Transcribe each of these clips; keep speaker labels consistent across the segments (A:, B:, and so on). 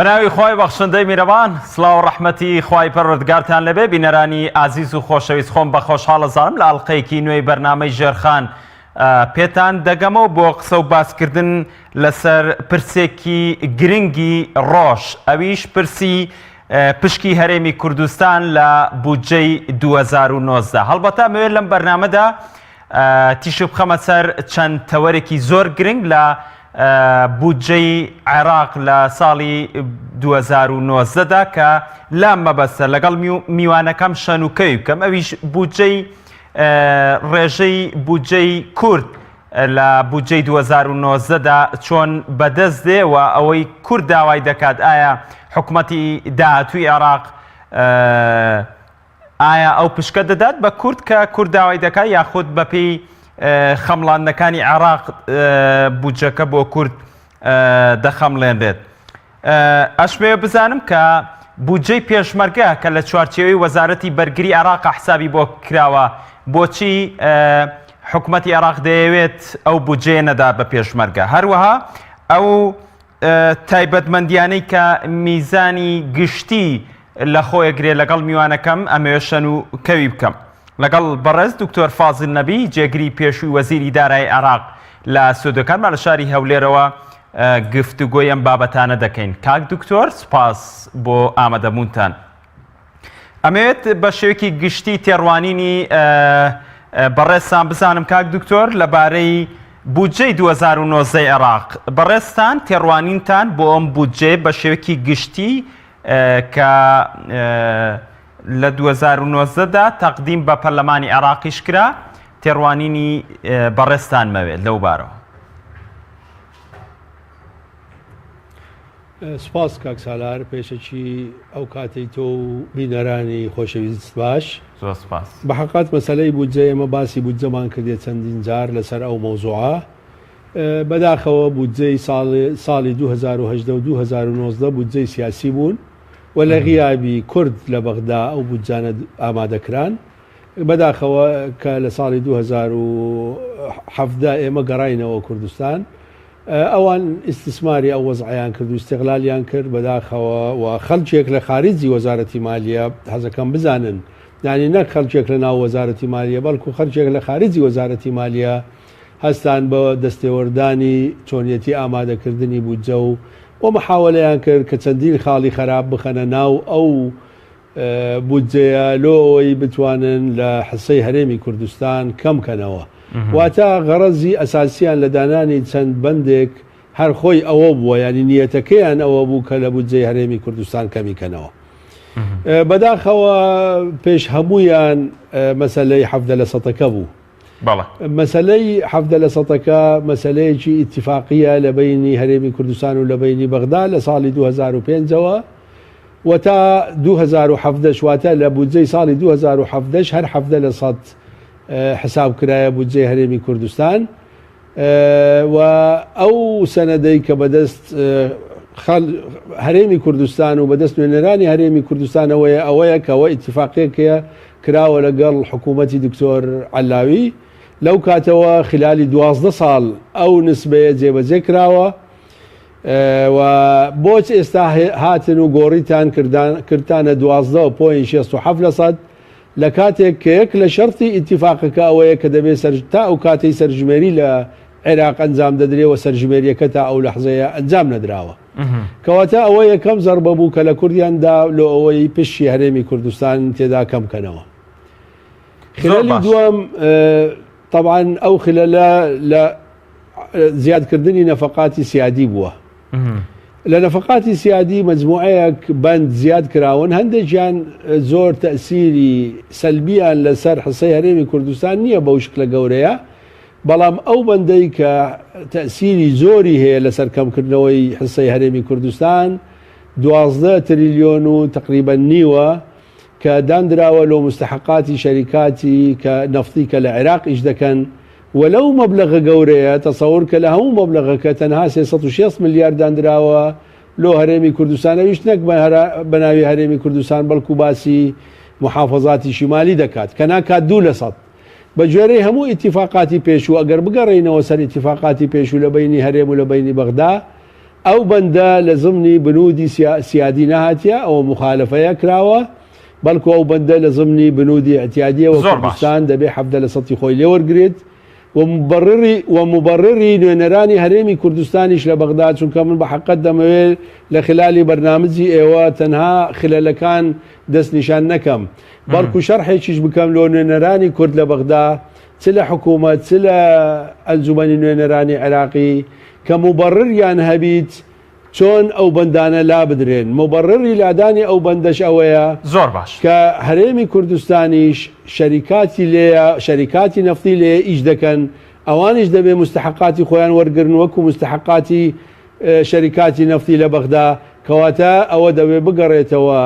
A: بەناوی خۆی بەخشندەی میرەوان سڵاو و ڕەحمەتی خوای پەروەردگارتان لەبێ بینەرانی ئازیز و خۆشەویست خۆم بە خۆشحاڵەزانم لە ئەڵقەیەکی نوێی بەرنامەی ژێرخان پێتان دەگەمەوە بۆ قسە و باسکردن لەسەر پرسێکی گرنگی ڕۆژ ئەویش پرسی پشکی هەرێمی کوردستان لە بودجەی 2019 هەڵبەتە مەوێت لەم بەرنامەدا تیشو بخەمە سەر چەند تەوەرێکی زۆر گرنگ لە بودجەی عێراق لە ساڵی 2019دا کە لام مەبەستە لەگەڵ میوانەکەم شەنوکەوی بکەم ئەویش بودجەی ڕێژەی بودجەی کورد لە بودجەی 2019دا چۆن بەدەست دێوە ئەوەی کورد داوای دەکات ئایا حکوومەتی داهاتووی عێراق ئایا ئەو پشکە دەدات بە کورد کە کورد داوای دەکات یاخود بەپێی خەمڵاندنەکانی عێراق بودجەکە بۆ کورد دەخەمڵێنرێت. ئەشمێ بزانم کە بودجەی پێشمەرگە کە لە چوارچێوەی وەزارەتی بەرگری عێراق حسابی بۆ کراوە بۆچی حکوومەتی عێراق دەیەوێت ئەو بودجەیە نەدا بە پێشمەرگە هەروەها ئەو تایبەتمەندیانەی کە میزانی گشتی لە خۆیەگرێت لەگەڵ میوانەکەم ئەمەوێ شەنوکەوی بکەم لەگەڵ بەڕێز دکتۆر فازل نەبی جێگری پێشووی وەزیری دارایی عێراق لە سودەکانمان لە شاری هەولێرەوە گفتوگۆی ئەم بابەتانە دەکەین. کاک دکتۆر سپاس بۆ ئامادەبوونتان. ئەمەوێت بە شێوەیەکی گشتی تێڕوانینی بەڕێزتان بزانم کاک دکتۆر لەبارەی بودجەی 2019 عێراق بەڕێزتان تێڕوانینتان بۆ ئەم بودجێ بە شێوەیەکی گشتی کە لە 2019دا تەقدیم بە پەرلەمانی عێراقیش کرا تێڕوانینی بەڕێزتان مەوێت لەو بارەوە.
B: سپاس کاک سالار پێشەکی ئەو کاتەی تۆ و بینەرانی خۆشەویست باش.
A: زۆر سپاس.
B: بە حەقیقەت مەسەلەی بودجە ئێمە باسی بودجەمان کردێت چەندین جار لەسەر ئەو مەوزوعە بەداخەوە بودجەی ساڵی 2018 و 2019 بودجەی سیاسی بوون و لە غیابی کورد لە بەغدا ئەو بودجانە ئامادەکران بەداخەوە کە لە ساڵی 2017 ئێمە گەڕاینەوە کوردستان ئەوان ئیستیسماری ئەو وەزعیان کرد و استیغلالیان کرد بەداخەوە و خەڵکێک لە خارجی وەزارەتی مالیە حەزەکەم بزانن یعنی نەک خەڵکێک لە ناو وەزارەتی مالیە بەڵکو خەڵکێک لە خارجی وەزارەتی مالیە هەستان بە دەستێوەردانی چۆنیەتی ئامادەکردنی بودجە و محاوەلەیان کرد کە چەندین خاڵی خراپ بخەنە ناو ئەو بودجەیە لۆ ئەوەی بتوانن لە حسەی هەرێمی کوردستان کەم کەنەوە واتە غەرەزی ئەساسیان لە دانانی چەند بەندێک هەر خۆی ئەوە بووە ینی نیەتەکەیان ئەوە بوو کە لە بودجەی هەرێمی کوردستان کەمی کەنەوە بەداخەوە پێش هەموویان مەسەلەی 17% بوو. مەسەلەی 17% مەسەلەیەکی ئیتیفاقیە لە بینی هەرێمی کوردستان و لە بینی بەغدا لە ساڵی 2005ەوە و تا 2017 واتە لە بودجەی ساڵی 2017 هەر 17% حساب کرایە بودجەی هەرێمی کوردستان و ئەو سەنەدەی کە بەدەست هەرێمی کوردستان و بەدەست نوێنەرانی هەرێمی کوردستان ئەوەیە کەەوە ئیتیفاقیەکە کراوە لەگەڵ حکوومەتی دکتۆر عەلاوی لەو کاتەوە خلالی 12 ساڵ ئەو نسبەیە جێبەجێ کراوە و بۆچ ئێستا هاتن و گۆڕیتان کردانە 12.67% لە کاتێک کە یەک لە شەرتی ئیتیفاقەکە ئەوەیە کە دەبێت تا ئەو کاتەی سەرژمێری لە عێراق ئەنجام دەدرێەوە سەرژمێریەکە تا ئەو لەحزەیە ئەنجام نەدراوە کەواتە ئەوە یەکەم زەربە بوو کە لە کوردیاندا لۆ ئەوەی پشتی هەرێمی کوردستان تێدا کەمکەنەوە. خلەلی دووەم طبعا ئەو خلەلە لە زیادکردنی نەفەقاتی سیادی بووە لە نەفەقاتی سیادی مەجموعەیەک بەند زیاد کراون هەندێکیان زۆر تەسیری سەلبیان لەسەر حسەی هەرێمی کوردستان نییە بەو شکلە گەورەیە بەڵام ئەو بەندەی کە تەسیری زۆری هەیە لەسەر کەمکردنەوەی حسەی هەرێمی کوردستان 12 تریلیۆن و تقریبا نیوە کە دانراوە لۆ مستحقاتی شەریکاتی کە نەفتی کە لە عێراق ئیش دەکەن وەلەو مەبلەغە گەورەیە تەسەوور کە لە هەموو مەبلەغەکە تەنها 360 ملیار دانراوە لۆ هەرێمی کوردستانەویش نەک بە ناوی هەرێمی کوردستان بەڵکو باسی محافەزاتی شیمالی دەکات کە ناکات 2% بە جۆرەی هەموو ئیتیفاقاتی پێشوو ئەگەر بگەڕێینەوە سەر ئیتیفاقاتی پێشوو لە بینی هەرێم و لە بینی بەغدا ئەو بەندە لە زمنی بنودی سیادی نەهاتیە ئەوە مخالفەیە کراوە بەڵکو ئەو بەندە لە زمنی بنودی ئەتیادیەوە کوردستان دەبێ 17 لە سەتی خۆی لێوەرگرێت ومبرری نوێنەرانی هەرێمی کوردستانیش لە بەغداد چونکە من بە حەقەت دەمەوێت لە خلالی بەرنامجی ئێوە تەنها خلەلەکان دەستنیشان نەکەم بەڵکو شەرحێکیش بکەم لۆ نوێنەرانی کورد لە بەغدا چ لە حکوومەت چ لە ئەنجومەنی نوێنەرانی عێراقی کە مبرریان هەبیت چۆن ئەو بەندانە لا بدرێن مبرری لادانی ئەو بەندەش ئەوەیە
A: زۆر باش
B: کە هەرێمی کوردستانیش شەریکاتی لێیە شەریکاتی نەفتی لێ ئیش دەکەن ئەوانش دەبێ مستحقاتی خۆیان وەرگرن وەکو مستحقاتی شەریکاتی نەفتی لە بەغدا کەواتە ئەوە دەبێ بگەڕێتەوە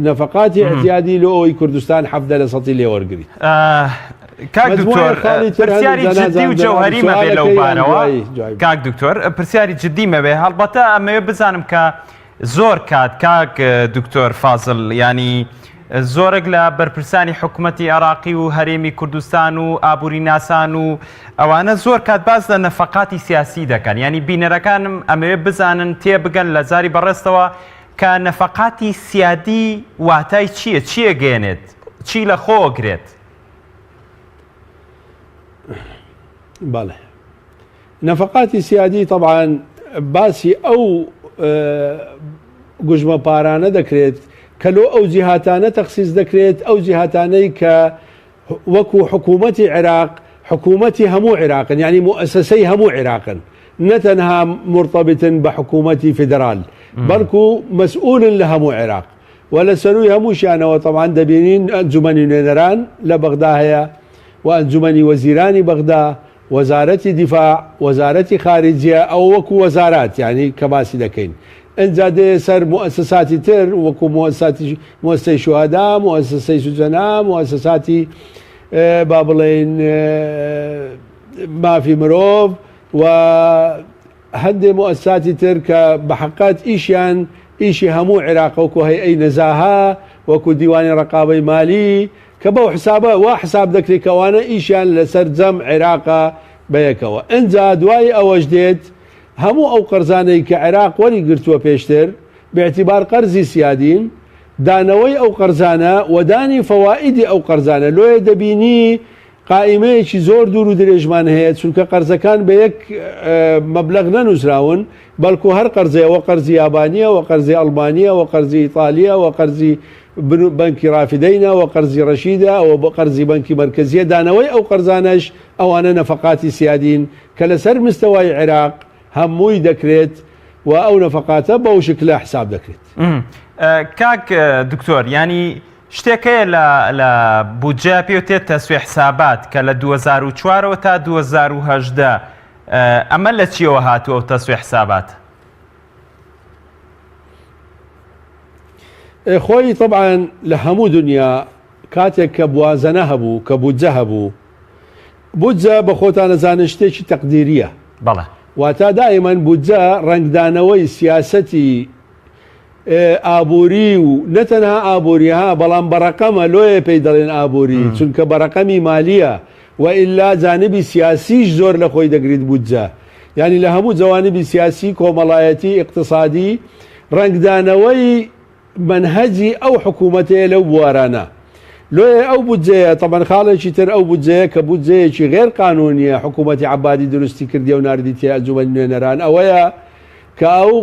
B: نەفقاتی احتیادی لە ئەوی کوردستان 17 لە سەتی لێوەرگری
A: کاک دکتۆر پرسیاری جدی و جەوهەری مەبێ لەو بارەوە کاک دکتۆر پرسیاری جدی مەبێ هەڵبەتە ئەمەوێ بزانم کە زۆر کات کاک دکتۆر فازڵ ینی زۆرێک لە بەرپرسانی حکوومەتی عێراقی و هەرێمی کوردستان و ئابووری ناسان و ئەوانە زۆر کات باز لە نەفقاتی سیاسی دەکەن ینی بینەرەکانم ئەمەوێ بزانن تێبگەن لە زاری بەڕێستەوە کە نەفقاتی سیادی واتای چییە چیە گێنێت چی لە خۆگرێت
B: بەڵێ نەفقاتی سیادی طبعاً باسی ئەو گوژمە پارانە دەکرێت کە لۆ ئەو جیهاتانە تەخسیس دەکرێت ئەو جیهاتانەی کە وەکو حکوومەتی عێراق حکوومەتی هەموو عێراقن ینی مؤسسەی هەموو عێراقن نەتەنها مرتبطن بە حکوومەتی فیدرال بەڵکو مەسئولن لە هەموو عێراق و لە سەروی هەمووشیانەوە طبعاً دەبینین ئەنجومەنی نوێنەران لە بەغدا هەیە و ئەنجومەنی وەزیرانی بەغدا وەزارەتی دیفاع وەزارەتی خارجیە ئەو وەکو وەزارات ینی کە باسی دەکەین ئەنجا دێ سەر مؤسساتی تر وەکو مؤسسەی شوهەدا مؤسسەی سوجەنا مؤسساتی با بڵێن مافی مرۆڤ و هەندێک مؤسساتی تر کە بە حەقەت ئیشیان ئیشی هەموو عێراق وەکو هەیئەی نەزاها وەکو دیوانی ڕقابەی مالی کە بەو حسابە وا حساب دەکرێت کەوانە ئیشیان لەسەر جەم عێراقا بەیەکەوە ئەنجا دوای ئەوەش دێت هەموو ئەو قەرزانەی کە عێراق وەری گرتووە پێشتر باعتیبار قەرزی سیادین دانەوەی ئەو قەرزانە وەدانی فەوائیدی ئەو قەرزانە لۆیە دەبینی قائیمەیەکی زۆر دوور و درێژمان هەیە چونکە قەرزەکان بە یەک مەبلەغ نەنووسراون بەڵکو هەر قەرزەیەوە قەرزی یابانیە و قەرزی ئەڵمانیە و قەرزی ئیتالیە و قەرزی بەنکی ڕافدەینە و قەرزی ڕەشیدە ئەوە بە قەرزی بەنکی مەرکەزیە دانەوەی ئەو قەرزانەش ئەوانە نەفقاتی سیادین کە لەسەر مستەوای عێراق هەمووی دەکرێت و ئەو نەفقاتە بەو شکلە حساب دەکرێت
A: کاک دکتۆر ینی شتێکەیە لە بودجە پێوتێت تەسوێ حسابات کە لە 2004ەوە تا 2010 ئەمە لە چیەوە هاتووە ئەو تەسوێ حسابات
B: خۆی طبعاً لە هەموو دنیا کاتێک کە بوازەنە هەبوو کە بودجە هەبوو بودجە بە خۆتان نەزانن شتێکی تەقدیریە
A: بەڵێ
B: واتە دائیمەن بودجە ڕنگدانەوەی سیاسەتی ئابووری و نەتەنها ئابووریها بەڵام بەڕەقەمە لۆیە پێی دەڵێن ئابووری چونکە بەڕەقەمی مالیە و ئیلا جانبی سیاسیش زۆر لە خۆی دەگریت بودجە ینی لە هەموو جوانبی سیاسی کۆمەڵایەتی اقتصادی ڕنگدانەوەی منهجی ئەو حکوومەتەیە لەو بوارانە لۆیە ئەو بودجەیە طبعاً خاڵێکی تر ئەو بودجەیە کە بودجەیەکی غێر قانونیە حکوومەتی عەبادی دروستی کردی و ناردیتە ئەنجومەنی نوێنەران ئەوەیە کە ئەو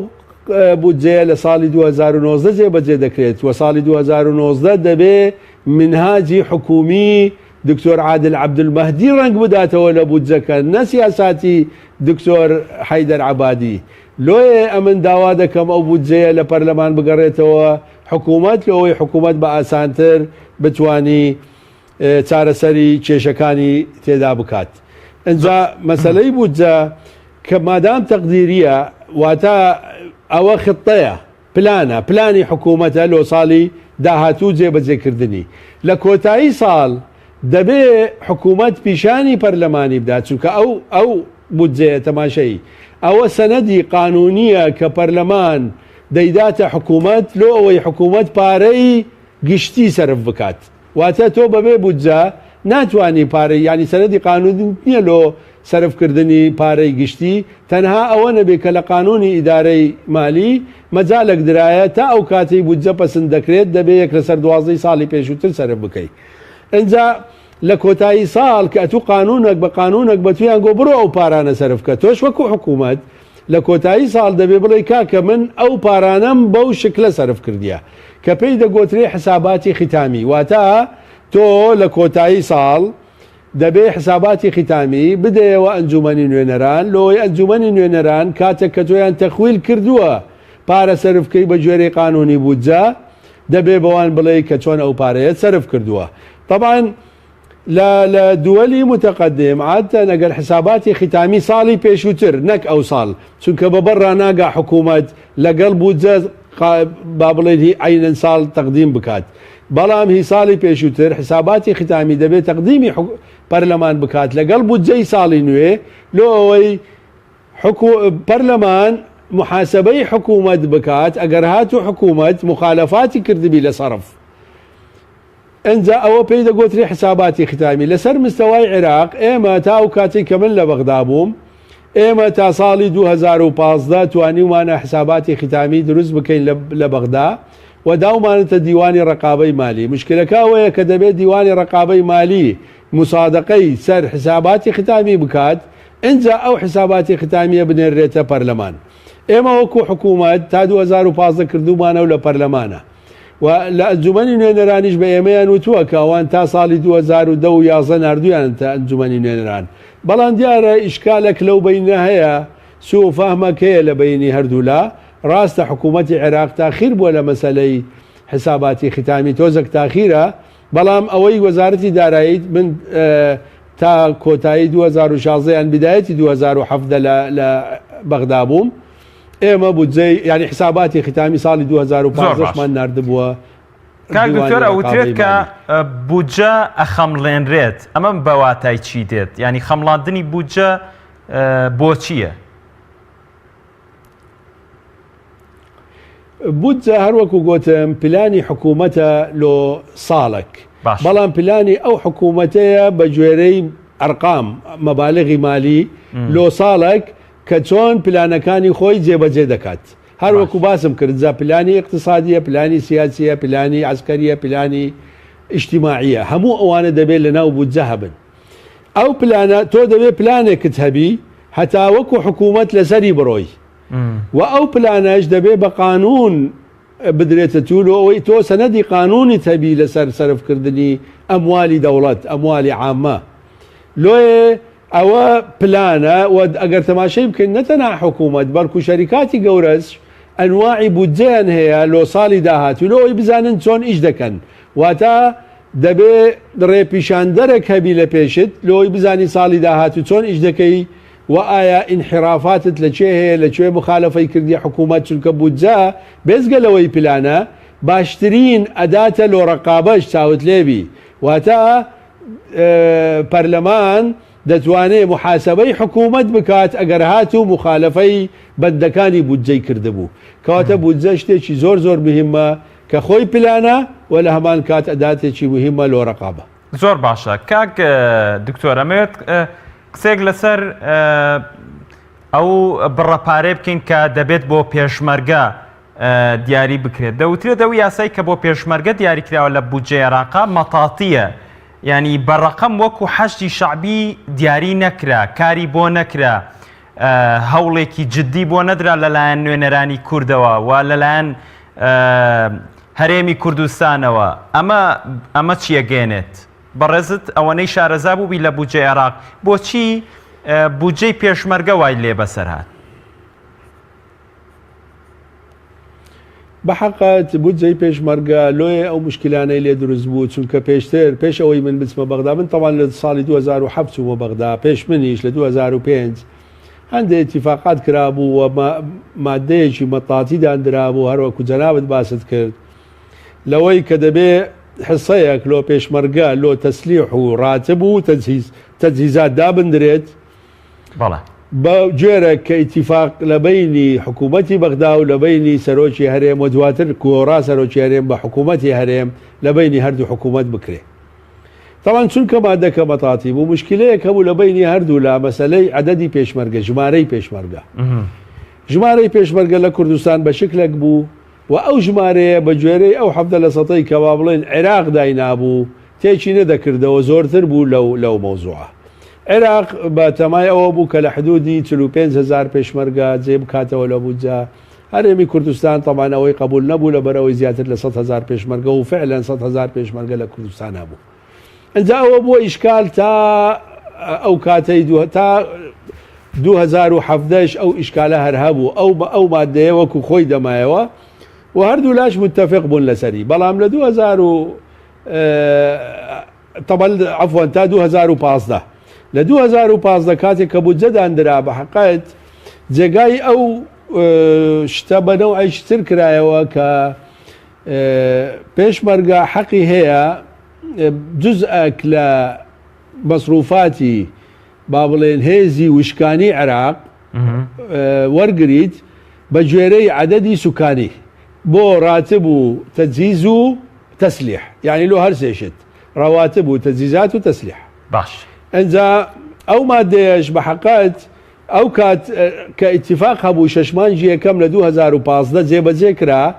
B: بودجەیە لە ساڵی 2019 جێبەجێ دەکرێت و ساڵی 2019 دەبێ منهاجی حکومی دکتۆر عادل عەبدولمەهدی ڕەنگ بداتەوە لە بودجەکە نە سیاساتی دکتۆر حەیدەر عەبادی لۆیە ئەمن داوا دەکەم ئەو بودجەیە لە پەرلەمان بگەڕێتەوە حکوومەت لەوەی حکوومەت بە ئاسانتر بتوانی چارەسەری کێشەکانی تێدا بکات ئەنجا مەسەلەی بودجە کە مادام تەقدیریە واتە ئەوە خطەیە پلانی حکوومەتە لۆ ساڵی داهاتوو جێبەجێکردنی لە کۆتایی ساڵ دەبێ حکوومەت پیشانی پەرلەمانی بدات چونکە ئەو بودجەیە تەماشەی ئەوە سەنەدی قانونیە کە پەرلەمان دەیداتە حکوومەت لۆ ئەوەی حکوومەت پارەی گشتی سەرف بکات واتە تۆ بەبێ بودجە ناتوانانی پارەی ینی سەنەدی قانونی نییە لۆ سەرفکردنی پارەی گشتی تەنها ئەوە نەبێت کە لە قانونی ئیدارەی مالی مەجالێک درایە تا ئەو کاتی بودجە پەسەند دەکرێت دەبێت یەک لەسەر 12 ساڵی پێشووتر سەرف بکەیت. ئەنجا لە کۆتایی ساڵ کە ئەتوو قانونێک بە قانونێک بە تویان گۆ بڕۆ ئەو پارانە سەرفکە تۆش وەکو حکوومەت لە کۆتایی ساڵ دەبێ بڵێ کاکە من ئەو پارانەم بەو شکلە سەرف کردیە کە پێی دەگۆترێ حساباتی ختامی واتە تۆ لە کۆتایی ساڵ دەبێ حساباتی ختامی بدەیەوە ئەنجومەنی نوێنەران لۆی ئەنجومەنی نوێنەران کاتێک کە تۆیان تەخویل کردووە پارە سەرفکەی بە گوێرەی قانونی بودجە دەبێ بەوان بڵێ کە چۆن ئەو پارەیەت سەرف کردووە. طبعا لە دووەلی متەقدم عادە نەگەر حساباتی ختامی ساڵی پێشووتر نەک ئەو ساڵ چونکە بەبەر ڕناگا حکوومەت لەگەڵ بودجە با بڵێت عینەن ساڵ تەقدیم بکات بەڵام هی ساڵی پێشووتر حساباتی ختامی دەبێت تەقدیمی پەرلەمان بکات لەگەڵ بودجەی ساڵی نوێ لۆ ئەوەی پەرلەمان محاسبەی حکوومەت بکات ئەگەر هاتو حکوومەت مخالەفاتی کردبی لە سەرف ئەنجا ئەوە پێی دەگۆتری حساباتی ختامی لەسەر مستەوای عێراق ئێمە تا ئەو کاتێک کە من لە بەغدا بووم ئێمە تا ساڵی 2015 توانیمانە حساباتی ختامی دروست بکەین لە بەغدا و داومانێتە دیوانی ڕقابەی مالی مشکلەکە ئەوەیە کە دەبێت دیوانی ڕقابەی مالی مسادقەی سەر حساباتی ختامی بکات ئەنجا ئەو حساباتی ختامیە بنێرێتە پەرلەمان. ئێمە وەکو حکوومەت تا 2015 کردومانە و لە پەرلەمانە و لە ئەنجومەنی نوێنەرانیش بە ئێمەیان وتووە کە ئەوان تا ساڵی 2010 و 11 نردویان تا ئەنجومەنی نوێنەران بەڵام دیارە ئیشکالێک لەو بینە هەیە سوء فەهمێک هەیە لە بینی هەردوولا ڕاستە حکوومەتی عێراق تاخیر بووە لە مەسەلەی حساباتی ختامی تۆزێک تاخیرە بەڵام ئەوەی وەزارەتی دارایی من تا کۆتایی 2016 یان بدایەتی 2017 لە بەغدا بووم ئێمە بودجەی ینی حساباتی ختامی ساڵی 2015مان نردبووە.
A: کاک دکتۆر ئەوترێت کە بودجە ئەخەمڵێنرێت ئەمە بەواتای چی دێت ینی خەمڵاندنی بودجە بۆ چییە؟
B: بودجە هەروەکو گوتم پلانی حکوومەتە لۆ ساڵک بەڵام پلانی ئەو حکوومەتەیە بە گوێرەی ئەرقام مەبالغی مالی لۆ ساڵک کە چۆن پلانەکانی خۆی جێبەجێ دەکات هەروەکو باسم کرد جا پلانی اقتصادیە پلانی سیاسیە پلانی عسکەریە پلانی ئیجتیماعیە هەموو ئەوانە دەبێت لە ناو بودجە هەبن. ئەو پلانە تۆ دەبێت پلانێکت هەبی هەتا وەکو حکوومەت لەسەری بڕۆی و ئەو پلانەش دەبێت بە قانون بدرێتە توول و ئەوەی تۆ سەنەدی قانونی تەبی لەسەر سەرفکردنی ئەموالی دەوڵەت ئەموالی عامە لۆیە ئەوە پلانە و ئەگەر تەماشای بکەین نەتەنها حکوومەت بەڵکو شەریکاتی گەورەش ئەنواعی بودجەیان هەیە لۆ ساڵی داهاتوو لۆ ئەوەی بزانن چۆن ئیش دەکەن واتە دەبێ ڕێپیشاندەرێک هەبی لە پێشت لۆی بزانی ساڵی داهاتوو چۆن ئیش دەکەی و ئایا ئینحرافاتت لەکوێ هەیە لەکوێ مخالەفەی کردی حکوومەت چونکە بودجە بێزگەلەوەی پلانە باشترین ئەداتە لۆ ڕقابەش چاوت لێبی واتە پەرلەمان دەتوانێت محاسبەی حکوومەت بکات ئەگەر هاتوو مخالەفەی بەندەکانی بودجەی کردبوو کەواتە بودجە شتێکی زۆر زۆر مهمە کە خۆی پلانە و لە هەمان کات ئەداتێکی مهمە لۆ ڕقابە.
A: زۆر باشە کاک دکتۆر ئەمەوێت قسێک لەسەر ئەو بڕەپارەی بکەین کە دەبێت بۆ پێشمەرگە دیاری بکرێت دەوترێت ئەو یاسای کە بۆ پێشمەرگە دیاریکراوە لە بودجەی عێراق مەتاتیە ینی بەڕەقەم وەکو حەشتی شعبی دیاری نەکرا کاری بۆ نەکرا هەوڵێکی جددی بۆ نەدرا لەلایەن نوێنەرانی کوردەوە و لەلایەن هەرێمی کوردستانەوە ئەمە چیەگەێنێت بەڕێزت ئەوەنەی شارەزا بووبی لە بودجەی عێراق بۆچی بودجەی پێشمەرگە وای لێ بەسەر هات؟
B: بەحەقەت بودجەی پێشمەرگە لۆیە ئەو مشکلانەی لێ دروست بوو چونکە پێشتر پێش ئەوەی من بچمە بەغدا من تەوان لە ساڵی 2007 چوومە بەغدا پێش منیش لە 2005 هەندێک اتفاقات کرابوو و مادەیەکی مەتاتی دانرابوو هەروەکو جەنابەت باست کرد لەوەی کە دەبێ حسەیەک لۆ پێشمەرگە لۆ تەسلیح و ڕاتب و تەجهیزات دابدرێت بە جۆرە کە ئیتیفاق لە بینی حکوومەتی بەغدا و لە بینی سەرۆکی هەرێم و دواتر کۆڕا سەرۆکی هەرێم بە حکوومەتی هەرێم لە بینی هەردوو حکوومەت بکرێ طبعا چونکە مادەکە بەتاتی بوو مشکلەیەک هەبوو لە بینی هەردوو لە مەسەلەی عەدەدی پێشمەرگە ژمارەی پێشمەرگە ژمارەی پێشمەرگە لە کوردستان بە شکلێک بوو و ئەو ژمارەیە بە گوێرەی ئەو حەفدە لە سەدەی کە وا بڵێن عێراق داینابوو تێکی نەدەکردەوە زۆرتر بوو لەو مەوزوعە. عێراق بە تەمای ئەوە بوو کە لە حدودی 45,000 پێشمەرگە جێ بکاتەوە لە بودجە. هەرێمی کوردستان تەمان ئەوەی قبول نەبوو لە بەرەوەی زیاتر لە 100,000 پێشمەرگە و فعلا 100,000 پێشمەرگە لە کوردستان هەبوو. ئەنجا ئەوە بووە ئیشکال تا ئەو کاتەی تا 2017 ئەو ئیشکالە هەر هەبوو ئەو مادەیە وەکو خۆی دەمایەوە و هەردوو لاش متفق بوون لەسەری. بەڵام لە 2000 تا 2015 لە 2015 کاتێک کە بودجەدانرا بە حقیقت جێگای ئەو شتە بەنەو ئەیشتر کرایەوە کە پێشمەرگە حەقی هەیە جزئەک لە مەسروفاتی با بڵێن هێزی وشکانی عێراق وەرگریت بە گوێرەی عەدەدی سوکانی بۆ ڕاتب و تەجهیز و تەسلیح یعنی لۆ هەر سێشت ڕەواتب و تەجهیزات و تەسلیح.
A: باش
B: ئەنجا ئەو مادەیەش بە حقیقت ئەو کات کە ئیتیفاق هەبوو 6 مانگی یەکەم لە 2015 جێبەجێ کرا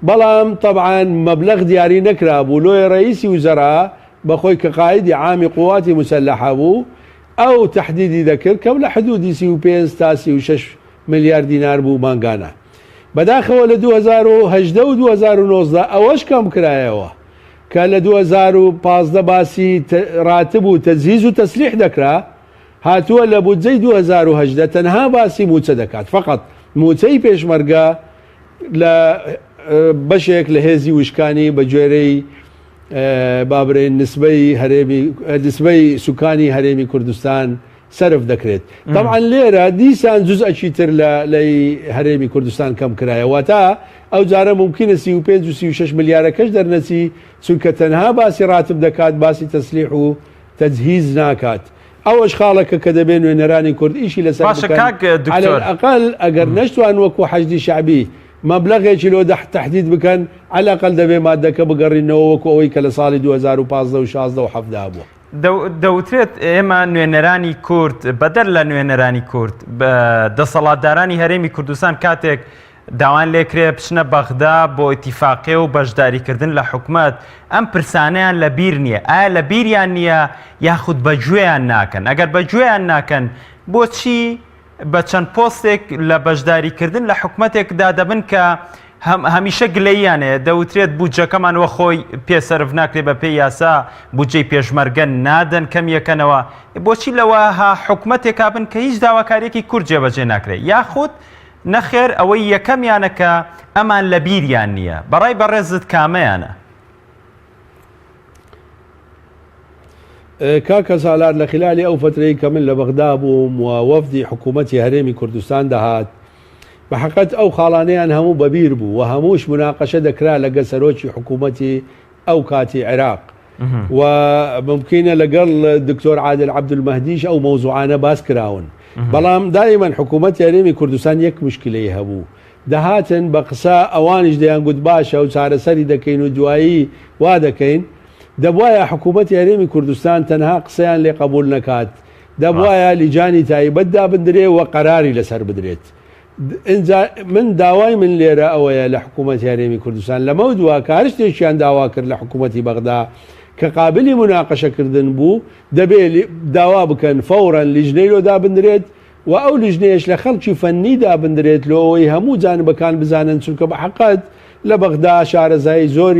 B: بەڵام طبعا مەبلەغ دیاری نەکرا بوو لۆی ڕئیسی وزەرا بەخۆی کە قایدی عامی قواتی مسلحە بوو ئەو تەحدیدی دەکرد کەم لە حدودی 35 تا 36 ملیار دینار بوو مانگانە. بەداخەوە لە 2018 و 2019 ئەوەش کەم کرایەوە کە لە 2015 باسی ڕاتب و تەجهیز و تەسلیح دەکرا هاتووە لە بودجەی 2018 تەنها باسی موچە دەکات فقط موچەی پێشمەرگە لە بەشێک لە هێزی وشکانی بە گوێرەی بابرێن نسبەی سوکانی هەرێمی کوردستان سرف دەکرێت. طبعا لێرە دیسان جزئەکی تر لە هەرێمی کوردستان کەم کرایەوە تا ئەو جارە ممکنە 35 و 36 ملیارەکەش دەرنەچی چونکە تەنها باسی ڕاتب دەکات باسی تەسلیح و تەجهیز ناکات. ئەوەش خاڵەکە کە دەبێن نوێنەرانی کورد ئیشی لەسەر بکەن على الأقل ئەگەر نەشتوان وەکو حەشدی شعبی مەبلەغێکی لۆ تەحدید بکەن على الأقل دەبێ مادەکە بگەڕینەوە وەکو ئەوەی کە لە ساڵی 2015 و 16 و 17 بووە.
A: دەوترێت ئێمە نوێنەرانی کورد بەدەر لە نوێنەرانی کورد دەسەڵاتدارانی هەرێمی کوردستان کاتێک داوان لێکرێ بچنە بەغدا بۆ ئیتیفاقیە و بەشداریکردن لە حکومەت ئەم پرسانەیان لە بیر نییە ئایا لە بیریان نییە یاخود بەگوێیان ناکەن ئەگەر بەگوێیان ناکەن بۆچی بە چەند پۆستێک لە بەشداریکردن لە حکومەتێکدا دەبن کە هەمیشە گلەییانێ دەوترێت بودجەکەمان وە خۆی پێسەرف ناکرێت بە پێی یاسا بودجەی پێشمەرگە نادەن کەم یەکەنەوە بۆچی لەوەها حکومەتێکا بن کە هیچ داواکارێکی کورد جێبەجێ ناکرێت یاخود نەخێر ئەوەی یەکەمیانەکە ئەمان لە بیریان نییە بەڕای بەڕێزت کامەیانە؟
B: کاکە سالار لە خلالی ئەو فترەی کە من لە بەغدا بووم و وەفدی حکوومەتی هەرێمی کوردستان دەهات بە حقیقت ئەو خاڵانەیان هەموو بەبیر بوو و هەمووش مناقەشە دەکرا لەگەڵ سەرۆکی حکوومەتی ئەو کاتی عێراق و ممکنە لەگەڵ دکتۆر عادل عەبدولمەهدیش ئەو مەوزوعانە باس کراون. بەڵام دائما حکوومەتی هەرێمی کوردستان یەک مشکلەی هەبوو دەهاتن بە قسە ئەوانش دەیان گوت باشە و چارەسەری دەکەین و دوایی وا دەکەین دەبوایە حکوومەتی هەرێمی کوردستان تەنها قسەیان لێ قبول نەکات دەبوایە لیجانی تایبەت دابدرێ و قەراری لەسەر بدرێت. من داوای من لێرە ئەوەیە لە حکوومەتی هەرێمی کوردستان لەمە دووە کار شتێکیان داوا کرد لە حکوومەتی بەغدا کە قابلی مناقەشەکردن بوو دەبێت داوا بکەن فەوڕەن لیژنەی لۆ دابدرێت و ئەو لیژنەیەش لە خەڵکی فەنی دابدرێت لەوەی هەموو جانبەکان بزانن چونکە بە حقیقت لە بەغدا شارەزایی زۆر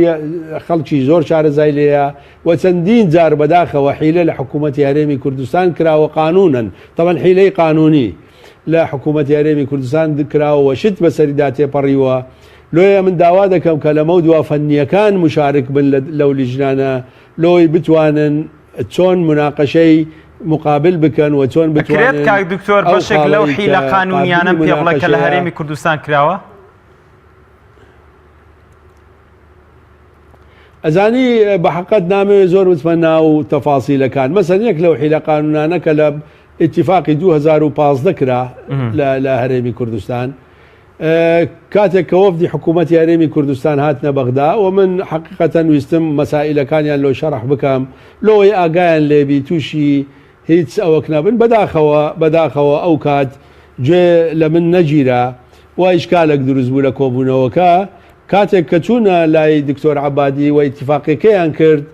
B: خەڵکی زۆر شارەزای لێیە و چەندین جار بەداخەوە حیلە لە حکوومەتی هەرێمی کوردستان کراوە قانونن طبعا حیلەی قانونی لە حکوومەتی هەرێمی کوردستان کراوە شت بەسەریدا تێپەڕیوە لۆیە من داوا دەکەم کە لەمە دووە فەنیەکان مشارک بن لەو لیژنانە لۆی بتوانن چۆن مناقەشەی مقابل بکەن و چۆن بتوانن
A: کاک دکتۆر بەشێک لەو حیلە قانونیانە پێ بڵێ کە لە هەرێمی کوردستان کراوە؟
B: ئەزانی بە حقیقت نامەوێت زۆر بچمە ناو تەفاسیلەکان مەسەن یەک لەو حیلە قانونانە کە لە ئیتیفاقی 2015 کرا لە هەرێمی کوردستان کاتێک کە وەفدی حکوومەتی هەرێمی کوردستان هاتنە بەغدا و من حقیقەتەن ویستم مەسائلەکانیان لۆ شەڕح بکەم لۆی ئاگایان لێبی تووشی هیچ ئەوەک نەبن بەداخەوە ئەو کات گوێ لە من نەگیرە و ئیشکالێک دروست بوو لە کۆبوونەوەکە کاتێک کە چوونە لای دکتۆر عەبادی و ئیتیفاقیەکەیان کرد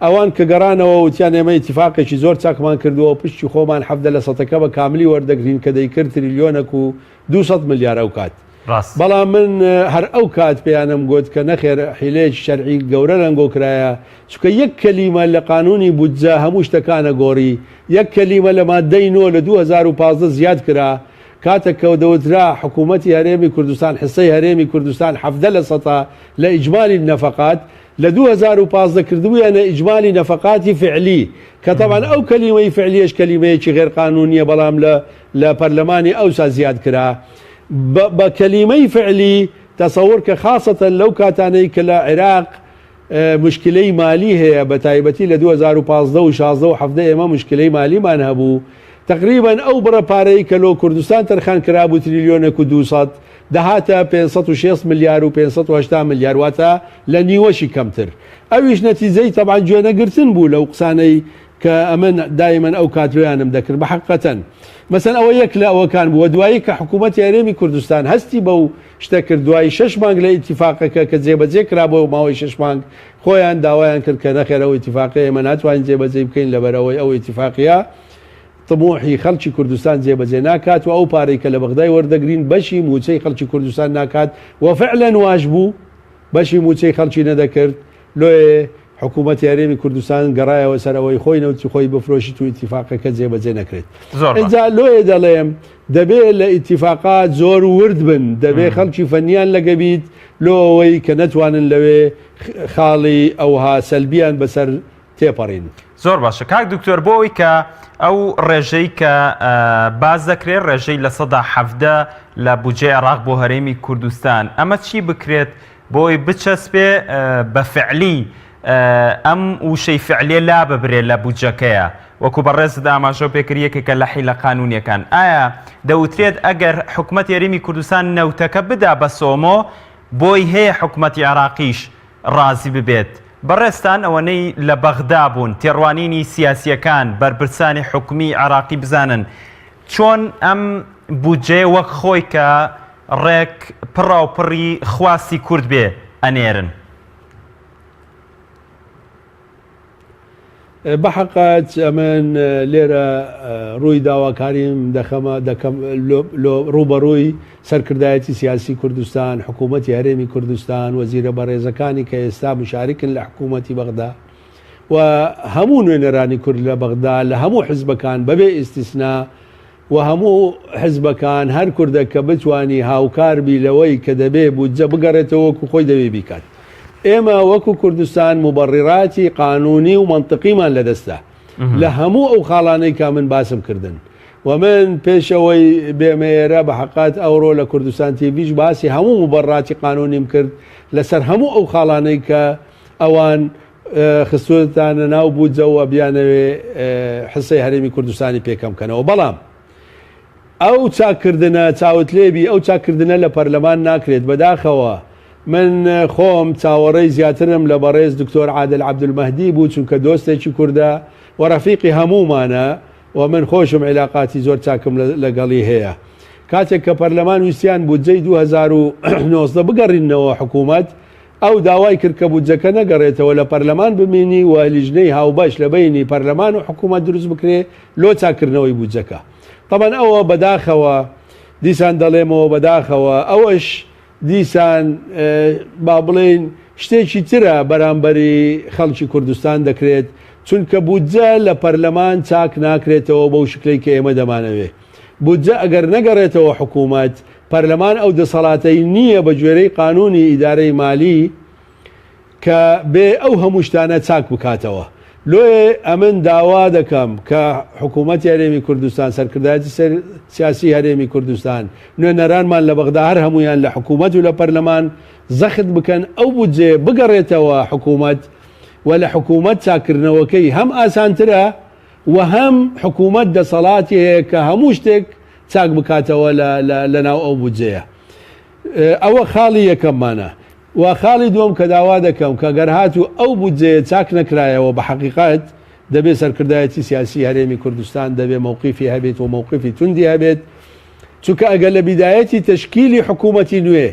B: ئەوان کە گەڕانەوە وتیان ئێمە ئیتیفاقێکی زۆر چاکمان کردووە پشتی خۆمان 17% بە کاملی وەردەگرین کە دەیکرد تریلیۆنێک و 200 ملیار ئەو کات بەڵام من هەر ئەو کات پێیانم گوت کە نەخێر حیلەیەکی شەرعی گەورە لەنگۆکرایە چکە یەک کەلیمە لە قانونی بودجە هەموو شتەکانە گۆڕی یەک کەلیمە لە مادەی 9 لە 2015 زیاد کرا کاتێک کە دەوترا حکوومەتی هەرێمی کوردستان حسەی هەرێمی کوردستان 17% لە ئیجمالی نەفەقات لە 2015 کردبوویانە ئیجمالی نەفەقاتی فعلی کە تەمان ئەو کەلیمەی فعلیش کەلیمەیەکی غێرقانونیە بەڵام لە پەرلەمانی ئەوسا زیاد کرا بە کەلیمەی فعلی تەسەور کە خاصەتەن لەو کاتانەی کە لە عێراق مشکلەی مالی هەیە بە تایبەتی لە 2015 و 16 و 17 ئێمە مشکلەی مالیمان هەبوو تقریبا ئەو بڕە پارەی کە لۆ کوردستان تەرخان کرابوو تریلیۆنێک و 200 دەهاتە 506 ملیار و 580 ملیار واتە لە نیوەشی کەمتر ئەویش نەتیجەی تەبعا گوێنەگرتن بوو لەو قسانەی کە ئەمن دایمەن ئەو کاتلۆیانم دەکرد بە حقیقەتەن مەسەن ئەوە یەک لە ئەوەکان بووە دوایی کە حکوومەتی هەرێمی کوردستان هەستی بەو شتە کرد دوای 6 مانگ لە ئیتیفاقەکە کە جێبەجێ کرابەوە ماوەی 6 مانگ خۆیان داوایان کرد کە نەخێر ئەو ئیتیفاقی ئێمە ناتوانین جێبەجێ بکەین لەبەرەوەی ئەو ئیتیفاقیە طموحی خەڵکی کوردستان جێبەجێ ناکات و ئەو پارەی کە لە بەغدای وەردەگرین بەشی موچەی خەڵکی کوردستان ناکات و فعلەن واش بوو بەشی موچەی خەڵکی نەدەکرد لۆیە حکوومەتی هەرێمی کوردستان گەڕایەوە سەرەوەی خۆی نەوتی خۆی بفرۆشی و ئیتیفاقەکە جێبەجێ نەکرێت ئینجا لۆیە دەڵێم دەبێت لە ئیتیفاقات زۆر ورد بن دەبێت خەڵکی فەنیان لەگەبیت لۆ ئەوەی کە نەتوانن لەوێ خاڵی ئەوها سەلبیان بەسەر تێپەڕین
A: زۆر باشە کاک دکتۆر بۆەوەی کە ئەو ڕێژەی کە باز دەکرێت ڕێژەی لە 117 لە بودجێ عێراق بۆ هەرێمی کوردستان ئەمە چی بکرێت بۆی بچەسپێ بە فعلی ئەم وشەی فعلێ لا ببرێت لە بودجەکەیە وەکو بەڕێزدا ئاماژە پێکردیەکێکە لە حیلە قانونیەکان ئایا دەوترێت ئەگەر حکوومەتی هەرێمی کوردستان نەوتەکە بدا بە سۆمۆ بۆی هەیە حکوومەتی عێراقیش ڕازی ببێت بەڕێستان ئەوەنەی لە بەغدا بوون تێڕوانینی سیاسیەکان برپرسانی حکومی عێراقی بزانن چۆن ئەم بودجێ وەک خۆی کە ڕێک پڕاوپڕی خواستی کورد بێ ئەنێرن
B: بەحقات ئەمن لێرە ڕووی داواکاریم دەکەم ڕوبەڕووی سەرکردایەتی سیاسی کوردستان حکوومەتی هەرێمی کوردستان وەزیرە بەڕێزەکانی کە ئێستا مشارکن لە حکوومەتی بەغدا و هەموو نوێنەرانی کورد لە بەغدا لە هەموو حزبەکان بەبێ ئیستیسنا و هەموو حزبەکان هەر کوردە کە بتوانی هاوکاربی لەوەی کە دەبێ بودجە بگەڕێتەوە وەکو خۆی دەوێ بیکات ئێمە وەکو کوردستان مبڕیراتی قانونی و منطقیمان لەدەستە لە هەموو ئەو خاڵانەی کا من باسم کردن و من پێشەوەی بێمەێرە بە حقات ئەوڕۆ لە کوردستان تیڤیش باسی هەموو مبڕاتی قانونیم کرد لەسەر هەموو ئەو خاڵانەی کە ئەوان خستوتانە ناو بودجەوە بیانەوێ حسەی هەرێمی کوردستانی پێکەم بکەنەوە بەڵام ئەو چاکردنە چاوت لێبی ئەو چاکردنە لە پەرلەمان ناکرێت بەداخەوە من خۆم چاوەڕێی زیاترم لە بەڕێز دکتۆر عادل عەبدولمەهدی بوو چونکە دۆستێکی کووردە و ڕەفیقی هەمومانە و من خۆشم عیلاقاتی زۆر چاکم لەگەڵی هەیە کاتێک کە پەرلەمان ویستیان بودجەی 2019 بگەڕینەوە حکوومەت ئەو داوای کرد کە بودجەکە نەگەڕێتەوە لە پەرلەمان بمینی و لیژنەی هاوبەش لە بینی پەرلەمان و حکوومەت دروست بکرێ لۆ چاکردنەوەی بودجەکە طبعا ئەوە بەداخەوە دیسان دەڵێمەوە بەداخەوە ئەوەش دیسان با بڵێن شتێکی ترە بەرامبەری خەڵکی کوردستان دەکرێت چونکە بودجە لە پەرلەمان چاک ناکرێتەوە بەو شکلەی کە ئێمە دەمانەوێ بودجە ئەگەر نەگەڕێتەوە حکوومەت پەرلەمان ئەو دەسەڵاتەی نییە بە گوێرەی قانونی ئیدارەی مالی کە بێ ئەو هەموو شتانە چاک بکاتەوە لۆیە ئەمن داوا دەکەم کە حکوومەتی هەرێمی کوردستان سەرکردایەتی سیاسی هەرێمی کوردستان نوێنەرانمان لە بەغدا هەر هەمویان لە حکوومەت و لە پەرلەمان زەخت بکەن ئەو بودجێ بگەڕێتەوە حکوومەت و لە حکوومەت چاکردنەوەکەی هەم ئاسانترە و هەم حکوومەت دەسەڵاتی هەیە کە هەموو شتێک چاک بکاتەوە لە ناو ئەو بودجەیە ئەوە خاڵی یەکەممانە و خاڵی دووەم کە داوا دەکەم کە گەر هاتوو ئەو بودجێ چاک نەکرایەوە بە حەقیقەت دەبێت سەرکردایەتی سیاسی هەرێمی کوردستان دەبێت مووقیفی هەبێت و مووقیفی توندی هەبێت چونکە ئەگەر لە بیدایەتی تشکیلی حکوومەتی نوێ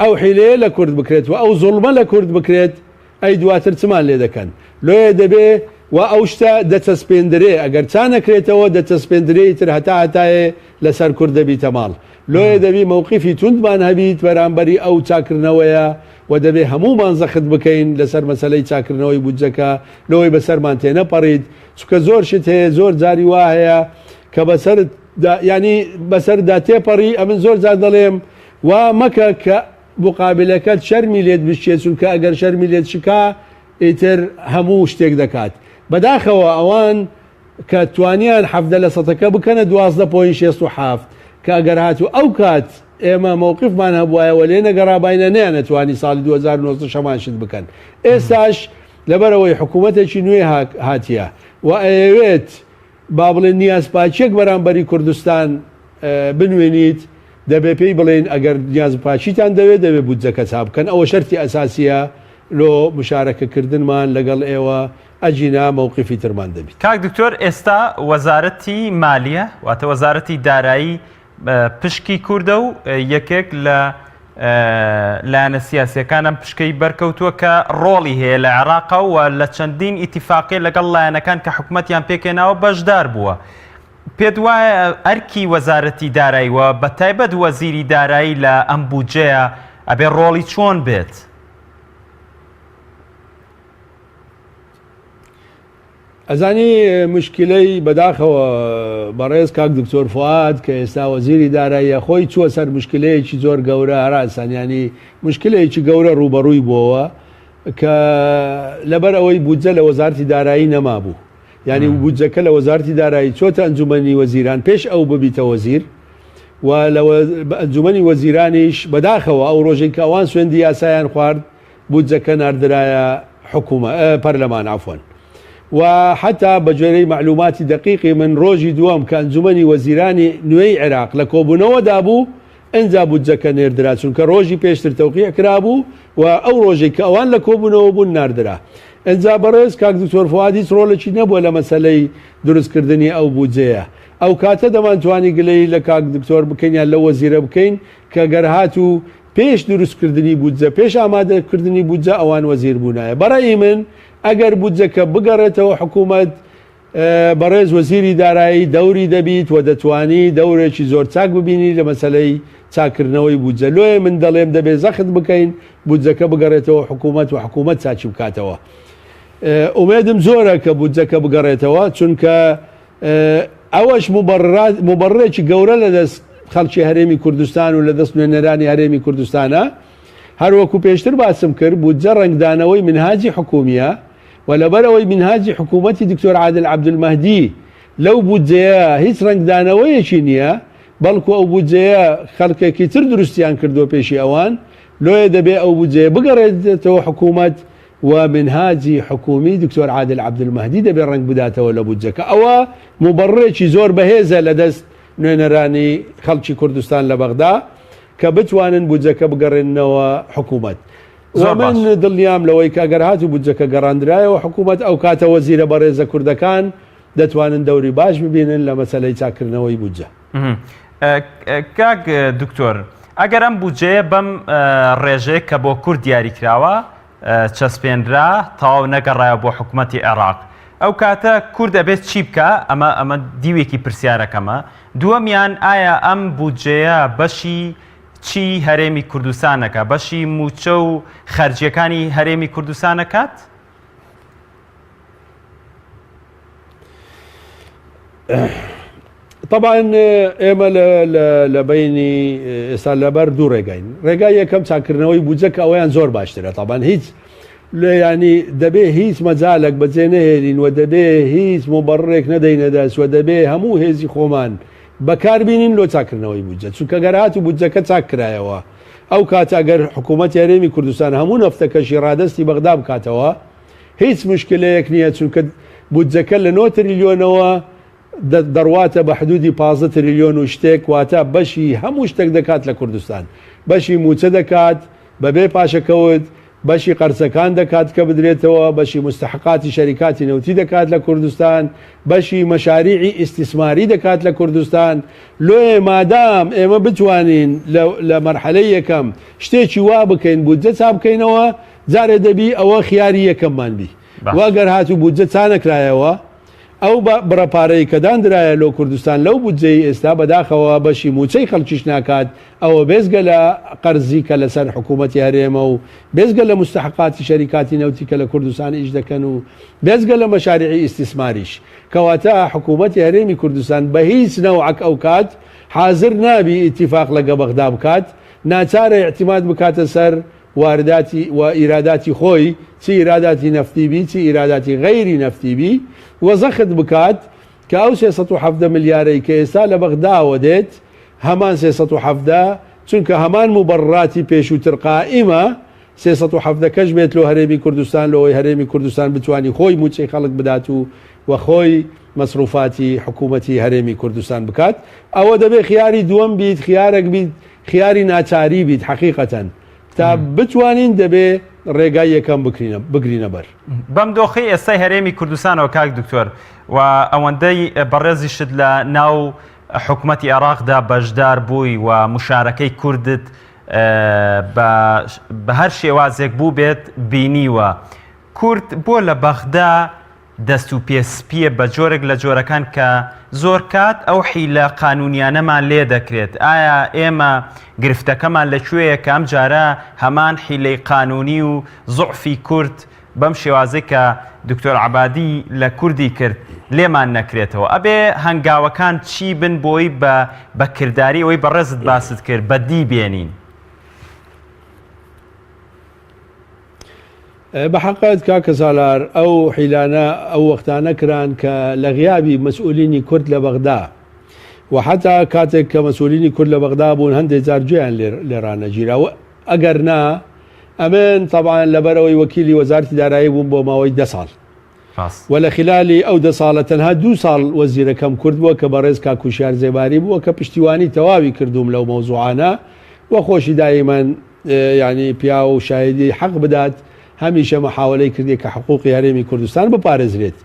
B: ئەو حیلەیە لە کورد بکرێت و ئەو زوڵمە لە کورد بکرێت ئەی دواتر چمان لێ دەکەن لۆیە دەبێ و ئەو شتە دەچەسپێندرێ ئەگەر چا نەکرێتەوە دەچەسپێندرێی تر هەتایە لەسەر کورد دەبیتە ماڵ لۆیە دەبی مووقیفی توندمان هەبیت بەرامبەری ئەو چاکردنەوەیە و دەبێ هەمومان زەخت بکەین لەسەر مەسلەی چاکردنەوەی بودجەکە لەوەی بەسەرمان تێنەپەڕیت چکە زۆر شت هەیە زۆر جاری وا هەیە کە بەسەر ینی بەسەردا تێپەڕی ئەمن زۆر جار دەڵێم وا مەکە کە مقابلەکەت شەرمی لێت بشتێت چونکە ئەگەر شەرمی لێت شکا ئیتر هەموو شتێک دەکات بەداخەوە ئەوان کە توانیان 7% بکەنە 12.67 کە ئەگەر هاتوو ئەو کات ئێمە مووقفمان هەبوایەوە لێ نەگەڕابینە نەیانەتوانی ساڵی 2009 شەمان شت بکەن ئێستاش لەبەرەوەی حکوومەتێکی نوێ هاتیە و ئەوێت با بڵێن نیازپاچێک بەرامبەری کوردستان بنوێنیت دەبێ پێی بڵێن ئەگەر نیازپاچیتان دەوێت دەبێت بودجەکە چاپ بکەن ئەوە شەرتی ئەساسیە لۆ مشارەکەکردنمان لەگەڵ ئێوە ئەجینا مووقیفی ترمان دەبیت.
A: کاک دکتۆر ئێستا وەزارەتی مالیە واتە وەزارەتی دارایی پشکی کووردە و یەکێک لە لایەنە سیاسیەکانم پشکەی بەرکەوتووە کە ڕۆڵی هەیە لە عێراقا و لە چەندین ئیتیفاقی لەگەڵ لایەنەکان کە حکوومەتیان پێکێناوە بەشدار بووە. پێت وایە ئەرکی وەزارەتی دارایی وە بە تایبەت وەزیری دارایی لە ئەم بودجەیە ئەبێ ڕۆڵی چۆن بێت؟
B: ئەزانی مشکلەی بەداخەوە بەڕێز کاک دکتۆر فواد کە ئێستا وەزیری داراییە خۆی چووە سەر مشکلەیەکی زۆر گەورە هەراسانیانی مشکلەیەکی گەورە ڕوبەڕووی بووەوە کە لەبەر ئەوەی بودجە لە وەزارەتی دارایی نەما بوو ینی بودجەکە لە وەزارەتی دارایی چۆتە ئەنجومەنی وەزیران پێش ئەو ببیتە وەزیر و لە ئەنجومەنی وەزیرانیش بەداخەوە ئەو ڕۆژێک کە ئەوان سوێندی یاسایان خوارد بودجەکە ناردرایە حکوومە پەرلەمان عەفوەن و حتا بە جێرەی معلوماتی دقیقی من ڕۆژی دووەم کە ئەنجومەنی وەزیرانی نوێی عێراق لە کۆبوونەوەدا بوو ئەنجا بودجەکە نێردرا چونکە ڕۆژی پێشتر تەوقیع کرابوو و ئەو ڕۆژێک کە ئەوان لە کۆبوونەوە بوون ناردرا ئەنجا بەڕێز کاک دکتۆر فواد هیچ ڕۆڵێکی نەبووە لە مەسەلەی دروستکردنی ئەو بودجەیە ئەو کاتە دەمانتوانی گلەی لە کاک دکتۆر بکەین یان لە وەزیرە بکەین کە گەر هاتوو پێش دروستکردنی بودجە پێش ئامادەکردنی بودجە ئەوان وەزیر بوونایە بەڕێی من ئەگەر بودجەکە بگەڕێتەوە حکوومەت بەڕێز وەزیری دارایی دەوری دەبیت و دەتوانی دەورێکی زۆر چاک ببینی لە مەسەلەی چاکردنەوەی بودجە لۆیە من دەڵێم دەبێت زەخت بکەین بودجەکە بگەڕێتەوە حکوومەت و حکوومەت چاچی بکاتەوە ئومێدم زۆرە کە بودجەکە بگەڕێتەوە چونکە ئەوەش مبەڕێکی گەورە لە دەست خەڵکی هەرێمی کوردستان و لە دەست نوێنەرانی هەرێمی کوردستانە هەروەکو پێشتر باسم کرد بودجە ڕنگدانەوەی منهاجی حکومیە و لەبەرەوەی منهاجی حکوومەتی دکتۆر عادل عەبدولمەهدی لەو بودجەیە هیچ ڕنگدانەوەیەکی نییە بەڵکو ئەو بودجەیە خەڵکێکی تر دروستیان کردووە پێشی ئەوان لۆیە دەبێ ئەو بودجەیە بگەڕێتەوە حکوومەت و منهاجی حکومی دکتۆر عادل عەبدولمەهدی دەبێ ڕنگ بداتەوە لە بودجەکە ئەوە مبەڕێکی زۆر بەهێزە لە دەست نوێنەرانی خەڵکی کوردستان لە بەغدا کە بتوانن بودجەکە بگەڕێنەوە حکوومەت من دڵنیام لەوەی کە ئەگەر هاتوو بودجەکە گەڕاندرایەوە حکوومەت ئەو کاتە وەزیرە بەڕێزە کوردەکان دەتوانن دەوری باش ببینن لە مەسەلەی چاکردنەوەی بودجە.
A: کاک دکتۆر ئەگەر ئەم بودجەیە بەم ڕێژەیە کە بۆ کورد دیاری کراوە چەسپێنرا تاو نەگەڕایە بۆ حکوومەتی عێراق ئەو کاتە کورد دەبێت چی بکە ئەمە دیوێکی پرسیارەکەمە دووەمیان ئایا ئەم بودجەیە بەشی چی هەرێمی کوردستانەکە بەشی موچە و خەرجیەکانی هەرێمی کوردستانەکات؟
B: طبعا ئێمە لە بینی ئێستا لەبەر دوو ڕێگاین ڕێگای یەکەم چاکردنەوەی بودجە کە ئەویان زۆر باشترە طبعا هیچ ینی دەبێ هیچ مەجالێک بەجێ نەهێنین و دەبێ هیچ مبەڕێک نەدەینە دەست و دەبێ هەموو هێزی خۆمان بەکاربینین لۆ چاکردنەوەی بودجە چونکە گەرهات و بودجەکە چاک کرایەوە ئەو کاتە ئەگەر حکوومەتی هەرێمی کوردستان هەموو نەفتەکەشی ڕادستی بەغدا بکاتەوە هیچ مشکلەیەک نییە چونکە بودجەکە لە 9 تریلیۆنەوە دەڕواتە بە حدودی 15 تریلیۆن و شتێک واتە بەشی هەموو شتێک دەکات لە کوردستان بەشی موچە دەکات بەبێ پاشەکەوت بەشی قەرزەکان دەکات کە بدرێتەوە بەشی مستحقاتی شەریکاتی نەوتی دەکات لە کوردستان بەشی مەشاریعی ئیستیسماری دەکات لە کوردستان لۆێ مادام ئێمە بتوانین لە مەرحەلەی یەکەم شتێکی وا بکەین بودجە چا بکەینەوە جارێ دەبی ئەوە خیاری یەکەممان بی واگەر هاتوو بودجە چا نەکرایەوە ئەو بڕەپارەی کە دانرایە لۆ کوردستان لەو بودجەی ئێستا بەداخەوە بەشی موچەی خەڵکیش ناکات ئەوە بێزگە لە قەرزی کە لەسەر حکوومەتی هەرێمە و بێزگە لە مستحقاتی شەریکاتی نەوتی کە لە کوردستان ئیش دەکەن و بێزگە لە مەشاریعی ئیستیسماریش کەواتە حکوومەتی هەرێمی کوردستان بە هیچ نەوعک ئەو کات حاضر نابی ئیتیفاق لەگە بەغدا بکات ناچارە اعتیماد بکاتە سەر وارداتی و ئیراداتی خۆی چی ئیراداتی نەفتی بی چی ئیراداتی غەیری نەفتی بی وەزەخت بکات کە ئەو 370 ملیارەی کە ئێستا لە بەغداوە دێت هەمان 370 چونکە هەمان مبەڕاتی پێشووتر قائیمە 370 کەش بێت لۆ هەرێمی کوردستان لەوەی هەرێمی کوردستان بتوانی خۆی موچەی خەڵک بدات و خۆی مەسروفاتی حکوومەتی هەرێمی کوردستان بکات ئەوە دەبێت خیاری دووەم بیت خیارێک بیت خیاری ناچاری بیت حقیقەتەن تا بتوانین دەبێ ڕێگای یەکەم بگرینە بەر
A: بەم دۆخی ئێستای هەرێمی کوردستانەوە کاک دکتۆر و ئەوەندەی بەڕێزی شت لە ناو حکوومەتی عێراقدا بەشدار بووی و مشارەکەی کوردت بە هەر شێوازێک بوو بێت بینیوە کورد بۆ لە بەغدا دەست و پێسپیە بە جۆرێک لە جۆرەکان کە زۆر کات ئەو حیلە قانونیانەمان لێ دەکرێت ئایا ئێمە گرفتەکەمان لەکوێیە کە ئەم جارە هەمان حیلەی قانونی و زوعفی کورد بەم شێوازەی کە دکتۆر عەبادی لە کوردی کرد لێمان نەکرێتەوە ئەبێ هەنگاوەکان چی بن بۆی بە کردداری ئەوەی بەڕێزت باست کرد بەدی بێنین
B: بەحقیقت کاکە سالار ئەو حیلانە ئەو وەختانە کران کە لە غیابی مەسئولینی کورد لە بەغدا و حتا کاتێک کە مەسئولینی کورد لە بەغدا بوون هەندێک جار گوێیان لێرانەگیراوە ئەگەر نا ئەمن طبعاً لەبەرەوەی وەکیلی وەزارەتی دارایی بوون بۆ ماوەی 10 ساڵ و لە خلالی ئەو 10 ساڵە تەنها 2 ساڵ وەزیرەکەم کورد بووە کە بەڕێز کاکوشیار زێباری بووە کە پشتیوانی تەواوی کردوم لەو مەوزوعانە و خۆشی دایمەن ینی پیا و شایدی حەق بدات هەمیشە مەحاولەی کردی کە حقوقی هەرێمی کوردستان بپارێزرێت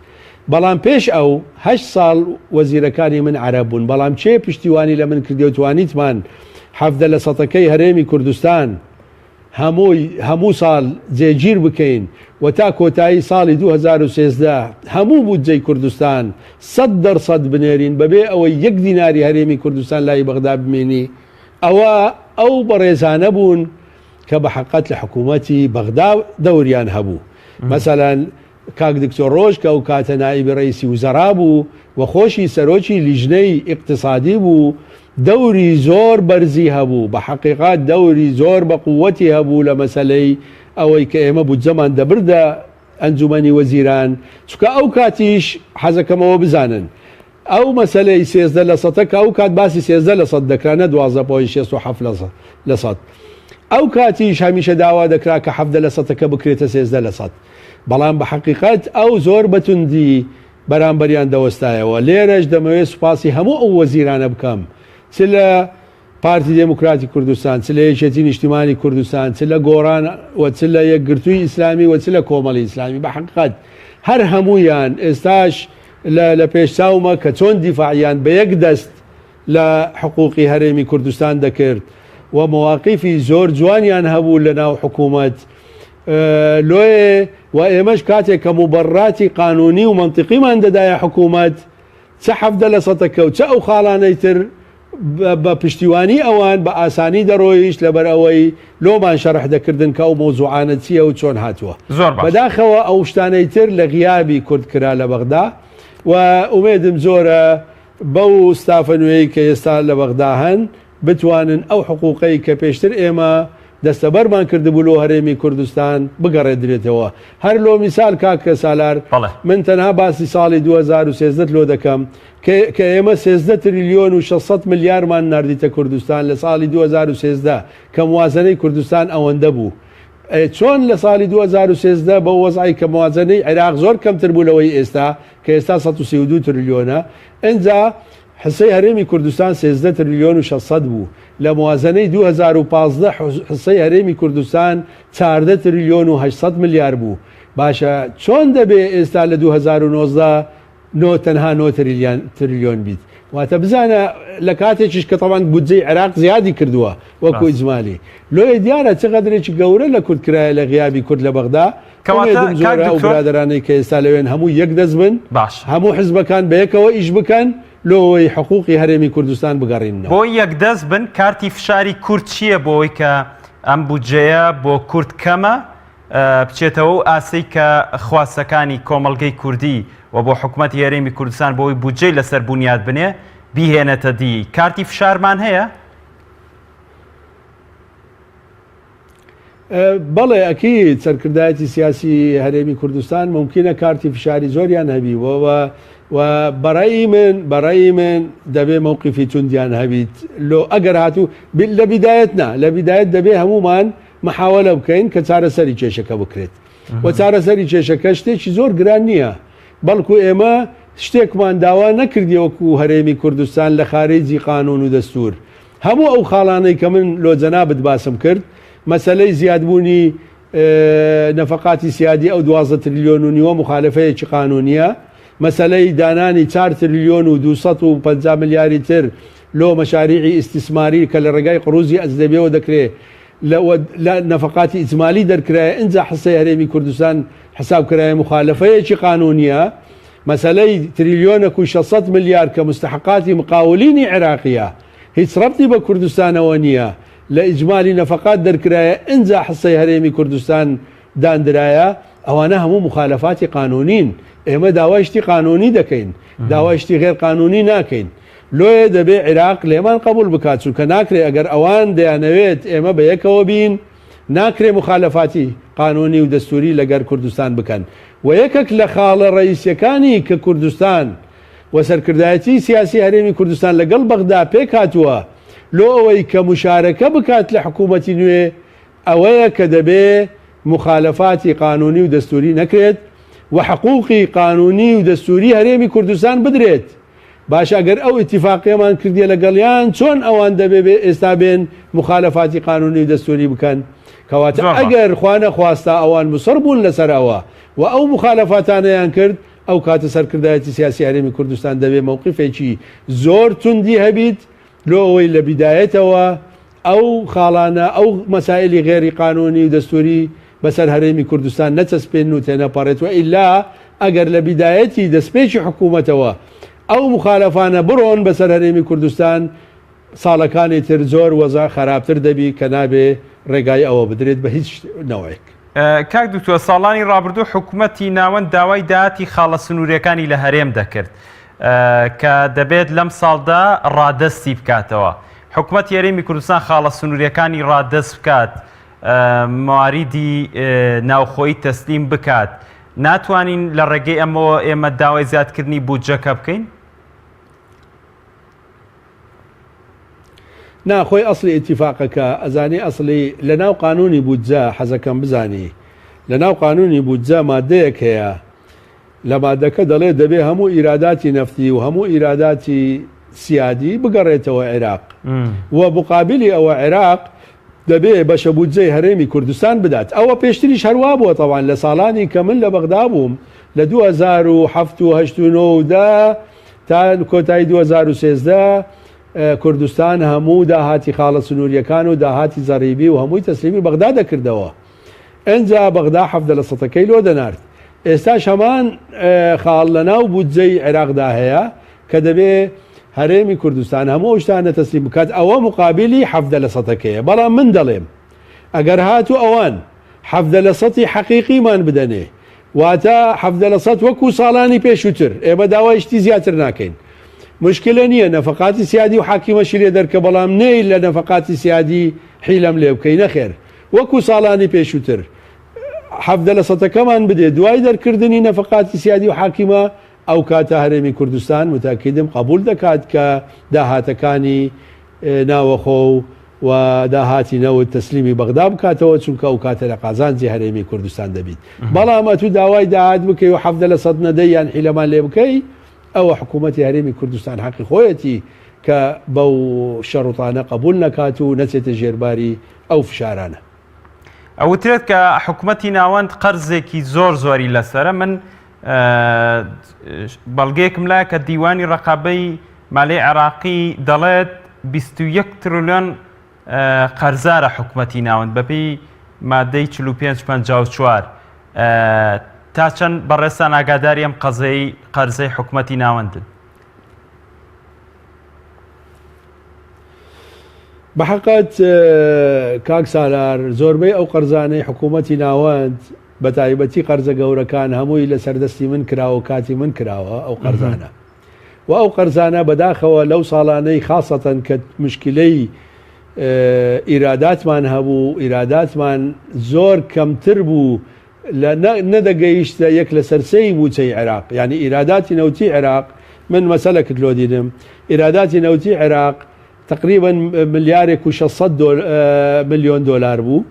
B: بەڵام پێش ئەو 8 ساڵ وەزیرەکانی من عەرەب بوون بەڵام چێ پشتیوانی لە من کردی و توانیتمان 70% هەرێمی کوردستان هەموو ساڵ جێگیر بکەین و تا کۆتایی ساڵی 2013 هەموو بودجەی کوردستان 100% بنێرین بەبێ ئەوەی 1 دیناری هەرێمی کوردستان لای بەغدا بمێنی ئەو بەڕێزانە بوون کە بە حقیقت لە حکوومەتی بەغدا دەوریان هەبوو مەسەلەن کاک دکتۆر ڕۆژ کە ئەو کاتە نائیبی ڕەیسی وزەرا بوو و خۆشی سەرۆکی لیژنەی ئیقتصادی بوو دەوری زۆر بەرزی هەبوو بە حقیقات دەوری زۆر بە قووەتی هەبوو لە مەسەلەی ئەوەی کە ئێمە بودجەمان دەبردە ئەنجومەنی وەزیران چکە ئەو کاتیش حەزەکەمەوە بزانن ئەو مەسەلەی 13% کە ئەو کات باسی 13% دەکرا نە 12.67%. ئەو کاتیش هەمیشە داوا دەکرا کە 7% بکرێتە 13%. بەڵام بە حقیقت ئەو زۆر بەتوندی بەرامبەریان دەوەستایەوە. لێرەش دەمەوێت سوپاسی هەموو ئەو وەزیرانە بکەم چ لە پارتی دموکراتی کوردستان، چ لە یەکێتی نیشتیمانی کوردستان، چ لە گۆڕان و چ لە یەکگرتووی ئیسلامی و چ لە کۆمەڵی ئیسلامی. بە حقیقت هەر هەموویان ئێستاش لە پێشچاومە کە چۆن دیفاعیان بە یەک دەست لە حقوقی هەرێمی کوردستان دەکرد و مواقیفی زۆر جوانیان هەبوو لە ناو حکوومەت لۆیێ و ئێمەش کاتێک کە مبەڕاتی قانونی و منطقیمان دەدایە حکوومەت چه 7% کەوت چه ئەو خاڵانەی تر بە پشتیوانی ئەوان بە ئاسانی دەڕۆیش لەبەر ئەوەی لۆمان شەرح دەکردن کە ئەو مۆزوعانە چییە و چۆن هاتووە. بەداخەوە ئەو شتانەی تر لە غیابی کورد کرا لە بەغدا و ئومێدم زۆرە بەو ستافە نوێی کە ئێستا لە بەغدا هەن بتوانن ئەو حقوقەی کە پێشتر ئێمە دەستەبەرمان کردبوو لۆ هەرێمی کوردستان بگەڕێدرێتەوە. هەر لۆ میسال کاکە سالار من تەنها باسی ساڵی 2013 لۆ دەکەم کە ئێمە 13 تریلیۆن و 600 ملیارمان نردیتە کوردستان لە ساڵی 2013 کە موازنەی کوردستان ئەوەندە بوو. چۆن لە ساڵی 2013 بە وەزعی کە موازنەی عێراق زۆر کەمتر بوو لەوەی ئێستا کە ئێستا 132 تریلیۆنە ئەنجا حسەی هەرێمی کوردستان 13 تریلیۆن و 600 بوو لە موازنەی 2015 حسەی هەرێمی کوردستان 14 تریلیۆن و 800 ملیار بوو باشە چۆن دەبێ ئێستا لە 2019 تەنها 9 تریلیۆن بیت واتە بزانە لە کاتێکیش کە تەوان بودجەی عێراق زیادی کردووە وەکو ئیجمالی لۆیە دیارە چقدرێکی گەورە لە کورتکرایە لە غیابی کورد لە بەغدا زۆرە ئەو برادرانەی کە ئێستا لەوێن هەموو یەک دەست بن هەموو حزبەکان بەیەکەوە ئیش بکەن لۆی حقوقی هەرێمی کوردستان بگەڕینەوە
A: بۆ یەک دەست بن کارتی فشاری کورد چییە بۆی کە ئەم بودجەیە بۆ کورد کەمە بچێتەوە و ئاسی کە خواستەکانی کۆمەڵگەی کوردی و بۆ حکوومەتی هەرێمی کوردستان بۆی بودجەی لەسەر بنیاد بنێ بیهێنێتە دی کارتی فشارمان هەیە؟
B: بەڵێ ئەکید سەرکردایەتی سیاسی هەرێمی کوردستان ممکنە کارتی فشاری زۆریان هەبی و بەڕێی من دەبێ مووقیفی توندیان هەبیت لۆ ئەگەر هاتوو لە بیدایەت دەبێ هەمومان محاولە بکەین کە چارەسەری کێشەکە بکرێت و چارەسەری کێشەکە شتێکی زۆر گران نییە بەڵکو ئێمە شتێکمان داوا نەکردی وەکو هەرێمی کوردستان لە خارجی قانون و دەستور هەموو ئەو خاڵانەی کە من لۆ جەنابت باسم کرد مەسەلەی زیادبوونی نەفەقاتی سیادی ئەو 12 تریلیۆن و نیوە مخالفەیەکی قانونیە مەسەلەی دانانی 4 تریلیۆن و 250 ملیاری تر لۆ مەشاریعی ئیستیسماری کە لە ڕێگای قڕوزی ئەزدەبێەوە دەکرێت لە نەفەقاتی ئیجمالی دەرکرایە ئینجا حسەی هەرێمی کوردستان حسابکرایە مخالفەیەکی قانونیە مەسەلەی تریلیۆنە و 600 ملیار کە مستحقاتی مقاولینی عێراقیە هیچ ڕەبتی بە کوردستانەوە نییە لە ئیجمالی نەفەقات دەرکرایە ئینجا حسەی هەرێمی کوردستان دانرایە ئەوانە هەموو مخالفاتی قانونین ئێمە داوایشتی قانونی دەکەین داوایشتی غێر قانونی ناکەین لۆیە دەبێ عێراق لێمان قبول بکات چونکە ناکرێ ئەگەر ئەوان دەیانەوێت ئێمە بە یەکەوە بین ناکرێ مخالفاتی قانونی و دەستوری لەگەر کوردستان بکەن و یەکێک لە خاڵە ڕئیسیەکانی کە کوردستان و سەرکردایەتی سیاسی هەرێمی کوردستان لەگەڵ بەغدا پێک هاتووە لۆ ئەوەی کە مشارەکە بکات لە حکوومەتی نوێ ئەوەیە کە دەبێ مخالفاتی قانونی و دەستوری نەکرێت و حقوقی قانونی و دەستوری هەرێمی کوردستان بدرێت باش ئەگەر ئەو ئیتیفاقیەمان کردیە لەگەڵیان چۆن ئەوان دەبێ ئێستا بێن مخالفاتی قانونی و دەستوری بکەن کەواتە ئەگەر خوا نەخواستا ئەوان مصر بوون لەسەرەوە و ئەو مخالفاتانەیان کرد ئەو کاتە سەرکردایەتی سیاسی هەرێمی کوردستان دەبێ مووقیفێکی زۆر توندی هەبیت لۆ ئەوەی لە بیدایەتەوە ئەو خاڵانە ئەو مەسائلی غێری قانونی و دەستوری بەسەر هەرێمی کوردستان نەچەسپێن و تێنەپەڕێتوە ئیلا ئەگەر لە بیدایەتی دەستپێکی حکوومەتەوە ئەو مخالفانە بڕۆن بەسەر هەرێمی کوردستان ساڵەکانی تر زۆر وەزا خراپتر دەبی کە نابێ ڕێگای ئەوە بدرێت بە هیچ نەوەیەک
A: کاک دوکتۆر ساڵانی ڕابردوو حکوومەتی ناوەند داوای داهاتی خاڵە سنووریەکانی لە هەرێم دەکرد کە دەبێت لەم ساڵدا ڕادەستی بکاتەوە حکوومەتی هەرێمی کوردستان خاڵە سنووریەکانی ڕادەست بکات مواریدی ناوخۆیی تەسلیم بکات ناتوانین لە ڕێگەی ئەمەوە ئێمە داوای زیادکردنی بودجەکە بکەین؟
B: ناخۆی ئەسلی ئیتیفاقەکە ئەزانی ئەسلی لە ناو قانونی بودجە حەزەکەم بزانی لە ناو قانونی بودجە مادەیەک هەیە لە مادەکە دەڵێ دەبێ هەموو ئیراداتی نەفتی و هەموو ئیراداتی سیادی بگەڕێتەوە عێراق و مقابلی ئەوە عێراق دەبێ بەشە بودجەی هەرێمی کوردستان بدات ئەوە پێشتریش هەروە بووە تەوان لە ساڵانی کە من لە بەغدا بووم لە 2007 و 2009 تا کۆتایی 2013 کوردستان هەموو داهاتی خاڵە سنووریەکان و داهاتی زەریبی و هەمووی تەسلیمی بەغدا دەکردەوە ئەنجا بەغدا 70% لۆ دەنارد ئێستاش هەمان خاڵ لە ناو بودجەی عێراقدا هەیە کە دەبێ هەرێمی کوردستان هەموو شتانە تەسلیم بکات ئەوە مقابلی 70%ەیە بەڵام من دەڵێم ئەگەر هاتو ئەوان 70% حەقیقیمان بدەنێ واتە 70% وەکو ساڵانی پێشووتر ئێمە داوای شتی زیاتر ناکەین مشکلە نییە نەفەقاتی سیادی و حاکیمەشی لێ دەرکە بەڵام نەی لە نەفەقاتی سیادی حیلەم لێ بکەی نەخێر وەکو ساڵانی پێشووتر 70%ەکەمان بدێ دوای دەرکردنی نەفەقاتی سیادی و حاکیمە ئەو کاتە هەرێمی کوردستان متاکیدم قبول دەکات کە داهاتەکانی ناوەخۆ و داهاتینەوە تەسلیمی بەغدا بکاتەوە چونکە ئەو کاتە لە قازانجی هەرێمی کوردستان دەبیت بەڵام ئەتوو داوای داهات بکەی و 70% نەدەی یان حیلەمان لێ بکەی ئەوە حکوومەتی هەرێمی کوردستان حەقی خۆیەتی کە بەو شەڕوتانە قبول نەکات و نەچێتە ژێرباری ئەو فشارانە.
A: ئەوترێت کە حکوومەتی ناوەند قەرزێکی زۆری لەسرە من بەڵگەیەکم لایە کە دیوانی ڕقابەی ماڵەی عێراقی دەڵێت 21 تریلیۆن قەرزارە حکوومەتی ناوەند بەپێی مادەی 45-54 تا چەند بەڕێستان ئاگاداری ئەم قەرزەی حکوومەتی ناوەندن؟
B: بەحقەت کاک سالار زۆربەی ئەو قەرزانەی حکوومەتی ناوەند بە تایبەتی قەرزە گەورەکان هەمووی لە سەردەستی من کراوە کاتی من کراوە ئەو قەرزانە و ئەو قەرزانە بەداخەوە لەو ساڵانەی خاصەتەن کە مشکلەی ئیراداتمان هەبوو ئیراداتمان زۆر کەمتر بوو نەدەگەیشتە یەک لە سەرسەی بووچەی عێراق یعنی ئیراداتی نەوتی عێراق من مەسەلەکت لۆ دیدم ئیراداتی نەوتی عێراق تقریبا ملیارێک و 600 ملیۆن دۆلار بوو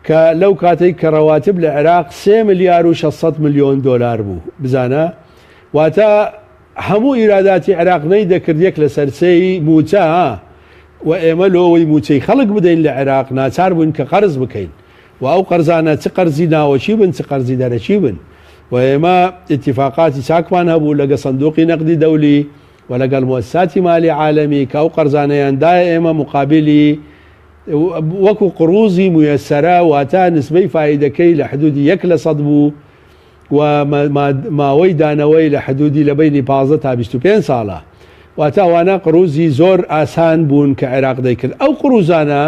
B: کە لەو کاتێک کە ڕەواتب لە عێراق 3 ملیار و 600 ملیۆن دۆلار بوو بزانە واتە هەموو ئیراداتی عێراقنەی دەکرد یەک لە سەرسەی موچە و ئێمە لۆوەی موچەی خەڵک بدەین لە عێراق ناچار بوون کە قەرز بکەین و ئەو قەرزانە چ قەرزی ناوەچی بن چ قەرزی دەرەچی بن و ئێمە اتفاقاتی چاکمان هەبوو لەگە سندوقی نەقدی دەولی و لەگەڵ مؤسساتی مالی عالەمی کە ئەو قەرزانەیاندایە ئێمە مقابلی وەکو قڕوزی مویەسەرە واتە نسبەی فایدەکەی لە حدودی 1% بوو و ماوەی دانەوەی لە حدودی لە بینی 15 تا 25 ساڵە واتە ئەوانە قڕوزی زۆر ئاسان بوون کە عێراق دەیکرد ئەو قڕوزانە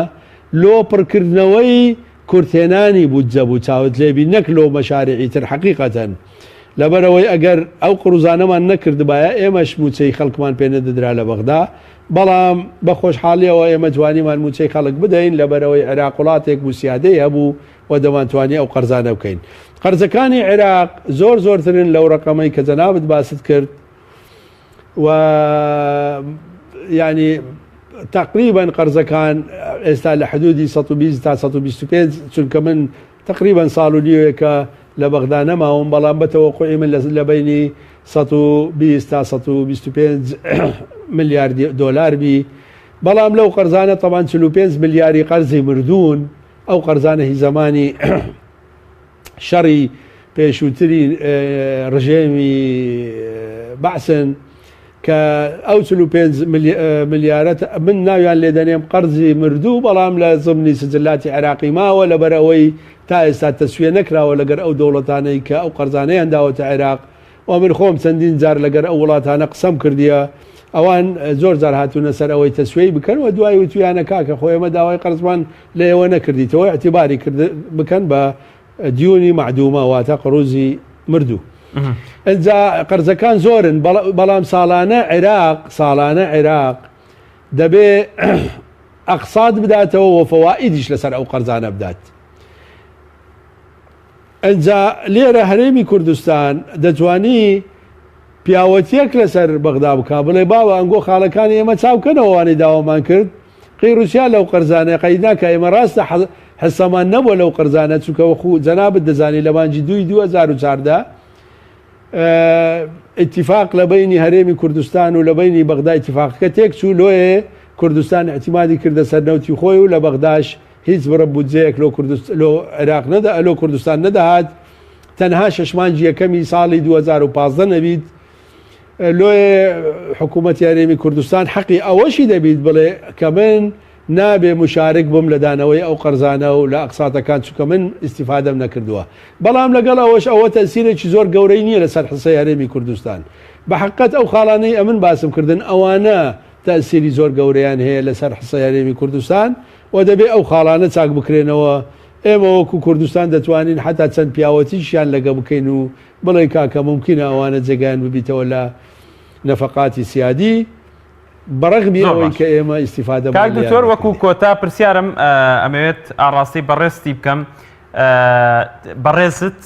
B: لۆ پڕکردنەوەی کورتێنانی بودجە بوو چاوت لێبی نەک لۆ مەشارعی تر حەقیقەتەن لەبەرەوەی ئەگەر ئەو قڕوزانەمان نەکردبایە ئێمەش موچەی خەڵکمان پێ نەدەدرا لە بەغدا بەڵام بە خۆشحاڵیەوە ئێمە توانیمان موچەی خەڵک بدەین لەبەرەوەی عێراق وڵاتێک بوسیادەی هەبوو و دەمانتوانی ئەو قەرزانە بکەین قەرزەکانی عێراق زۆرترن لەو ڕقەمەی کە جەنابت باست کرد و ینی تقریبا قەرزەکان ئێستا لە حدودی 120 تا 125 چونکە من تقریبا ساڵ و نیوەیەکە لە بەغدا نەماوم بەڵام بەتەوەقوعی من لە بینی 120 تا 125 ملیار دۆلار بی بەڵام لەو قەرزانە تەمان 45 ملیاری قەرزی مردوون ئەو قەرزانە هی زمانی شەڕی پێشووتری ڕژێمی بەعسن کە ئەو 45 ملیارەت من ناویان لێ دەنێم قەرزی مردوو بەڵام لە زمنی سجلاتی عێراقی ماوە لەبەرەوەی تا ئێستا تەسویە نەکراوە لەگەر ئەو دەوڵەتانەی کە ئەو قەرزانەیان داوەتە عێراق و من خۆم چەندین جار لەگەر ئەو وڵاتانە قسەم کردیە ئەوان زۆر جار هاتوونە سەر ئەوەی تەسویەی بکەن و دوای وتویانە کاکە خۆ ئێمە داوای قەرزمان لە ئێوە نەکردیتەوە اعتیباری بکەن بە دیونی معدومە واتە قڕوزی مردوو ئەجا قەرزەکان زۆرن بەڵام ساڵانە عێراق دەبێ ئەقساد بداتەوە و فەوائیدیش لەسەر ئەو قەرزانە بدات ئەجا لێرە هەرێمی کوردستان دەتوانی پیاوەتیەک لەسەر بەغدا بکا بڵێ باوە ئەنگۆ خاڵەکانی ئێمە چاوکەنەوەوانی داوامان کرد قیڕوسیا لەو قەرزانە قەیدناکە ئێمە ڕاستە حەسەمان نەبووە لەو قەرزانە چونکە وەخو جەنابت دەزانی لە مانجی 2014 اتفاق لە بینی هەرێمی کوردستان و لە بینی بەغدا اتفاقەکە تێک چوو لۆیە کوردستان احتیمادی کردە سەر نەوتی خۆی و لە بەغداش هیچ بڕە بودجەیەک لۆ عێراق لۆ کوردستان نەدەهات تەنها 6 مانگی یەکەمی ساڵی 2015 نەبیت لۆیە حکوومەتی هەرێمی کوردستان حەقی ئەوەشی دەبیت بڵێ کە من نابێ مشارک بم لە دانەوەی ئەو قەرزانە و لە ئەقساتەکان چونکە من ئیسیفادەم نەکردووە بەڵام لەگەڵ ئەوەش ئەوە تەسیرێکی زۆر گەورەی نییە لەسەر حسەی هەرێمی کوردستان بە حقیقەت ئەو خاڵانەی ئەمن باسم کردن ئەوانە تەسیری زۆر گەورەیان هەیە لەسەر حسەی هەرێمی کوردستان و دەبێ ئەو خاڵانە چاک بکرێنەوە ئێمە وەکو کوردستان دەتوانین حتا چەند پیاوەتیشیان لەگە بکەین و بڵێ کاکە ممکنە ئەوانە جێگیان ببیتەوە لە نەفەقاتی سیادی بەڕەغمی ئەوەی کە ئێمە ئیسیفادە
A: کاک دکتۆر وەکو کۆتا پرسیارم ئەمەوێت ئاڕاستی بەڕێستی بکەم بەڕێزت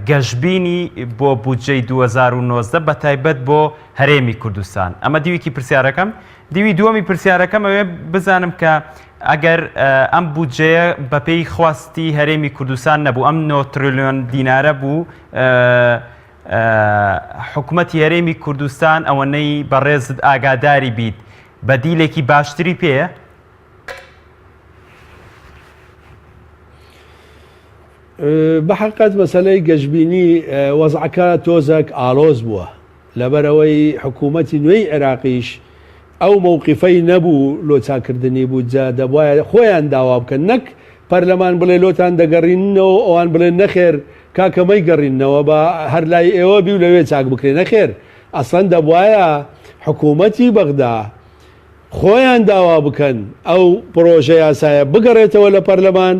A: گەشتبینی بۆ بودجەی 2019 بە تایبەت بۆ هەرێمی کوردستان ئەمە دیویکی پرسیارەکەم دیوی دووەمی پرسیارەکەم ئەوێ بزانم کە ئەگەر ئەم بودجەیە بەپێی خواستی هەرێمی کوردستان نەبوو، ئەم 9 تریلیۆن دینارە بوو، حکوومەتی هەرێمی کوردستان ئەوەنەی بەڕێزت ئاگاداری بیت، بەدیلێکی باشتری پێیە؟
B: بەحقیقەت مەسەلەی گەشتبینی وەزعەکە تۆزێک ئاڵۆز بووە لەبەرەوەی حکوومەتی نوێی عێراقیش ئەو مووقیفەی نەبوو لۆچاکردنی بودجە دەبوایە خۆیان داوا بکەن، نەک پەرلەمان بڵێ لۆتان دەگەڕینەوە ئەوان بڵێن نەخێر کاکەمەی گەڕینەوە بە هەر لای ئێوە بی و لەوێ چاک بکرێن، نەخێر ئەسڵەن دەبوایە حکوومەتی بەغدا خۆیان داوا بکەن ئەو پرۆژە یاسایە بگەڕێتەوە لە پەرلەمان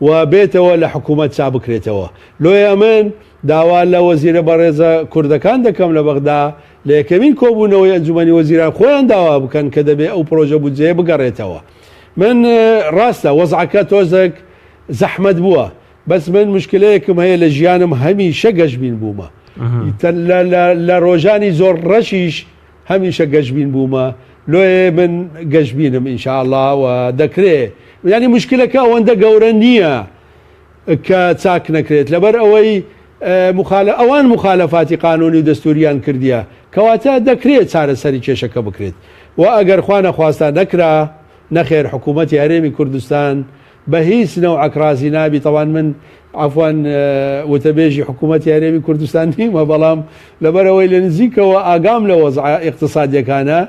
B: و بێتەوە لە حکوومەت چا بکرێتەوە. لۆیە من داوا لە وەزیرە بەڕێزە کوردەکان دەکەم لە بەغدا لە یەکەمین کۆبوونەوەی ئەنجومەنی وەزیران خۆیان داوا بکەن کە دەبێت ئەو پرۆژە بودجەیە بگەڕێتەوە. من ڕاستە وەزعەکە تۆزێک زەحمەت بووە، بەس من مشکلەیەکم هەیە لە ژیانم هەمیشە گەشتبین بوومە، لە ڕۆژانی زۆر ڕەشیش هەمیشە گەشتبین بوومە، لۆیە من گەشتبینم ئینشاءڵڵا و دەکرێت. ینی مشکلەکە ئەوەندە گەورە نییە کە چاک نەکرێت لەبەر ئەوەی ئەوان مخالەفاتی قانونی و دەستوریان کردیە کەواتە دەکرێت چارەسەری کێشەکە بکرێت و ئەگەر خوا نەخواستە نەکرا نەخێر حکوومەتی هەرێمی کوردستان بە هیچ نەوعەک رازی نابی. تەوان من عەفوان وتەبێژی حکوومەتی هەرێمی کوردستان نیمە، بەڵام لەبەرەوەی لە نزیکەوە ئاگام لە وەزع اقتصادیەکانە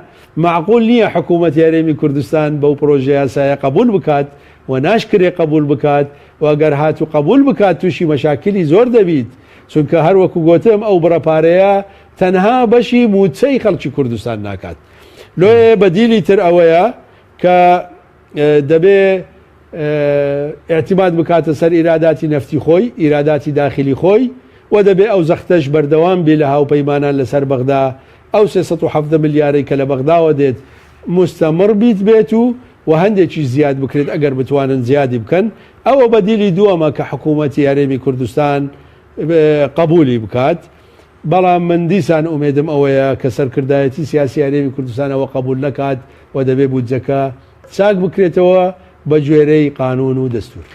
B: معقول نییە حکوومەتی هەرێمی کوردستان بەو پرۆژە یاسایە قبول بکات و ناشکرێ قبول بکات و ئەگەر هاتو قبول بکات تووشی مەشاکلی زۆر دەبیت، چونکە هەروەکو گوتم ئەو بڕەپارەیە تەنها بەشی موچەی خەڵکی کوردستان ناکات. لۆیە بەدیلی تر ئەوەیە کە دەبێ اعتیماد بکاتە سەر ئیراداتی نەفتی خۆی، ئیراداتی داخلی خۆی و دەبێ ئەو زەختەش بەردەوام بێ لە هاوپەیمانان لەسەر بەغدا، ئەو 370 ملیارەی کە لە بەغداوە دێت مستەمر بیت بێت و هەندێکی زیاد بکرێت ئەگەر بتوانن زیادی بکەن. ئەوە بەدیلی دووەمە کە حکوومەتی هەرێمی کوردستان قبولی بکات، بەڵام من دیسان ئومێدم ئەوەیە کە سەرکردایەتی سیاسی هەرێمی کوردستانەوە قبول نەکات و دەبێ بودجەکە چاک بکرێتەوە بە گوێرەی قانون و دەستور.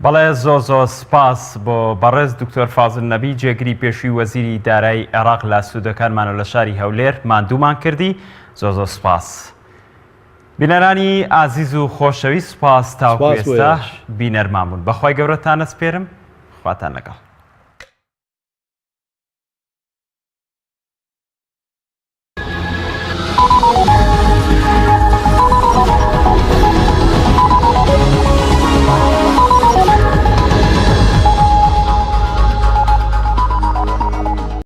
A: بەڵێ زۆ سپاس بۆ بەڕێز دکتۆر فازل نەبی، جێگری پێشووی وەزیری دارایی عێراق لە سوودەکانمانە لە شاری هەولێر ماندوومان کردی. زۆ سپاس. بینەرانی ئازیز و خۆشەویست، سپاس تاوکو ئێستا بینەرمان بوون. بەخوای گەورەتان ئەسپێرم، خواتان لەگەڵ.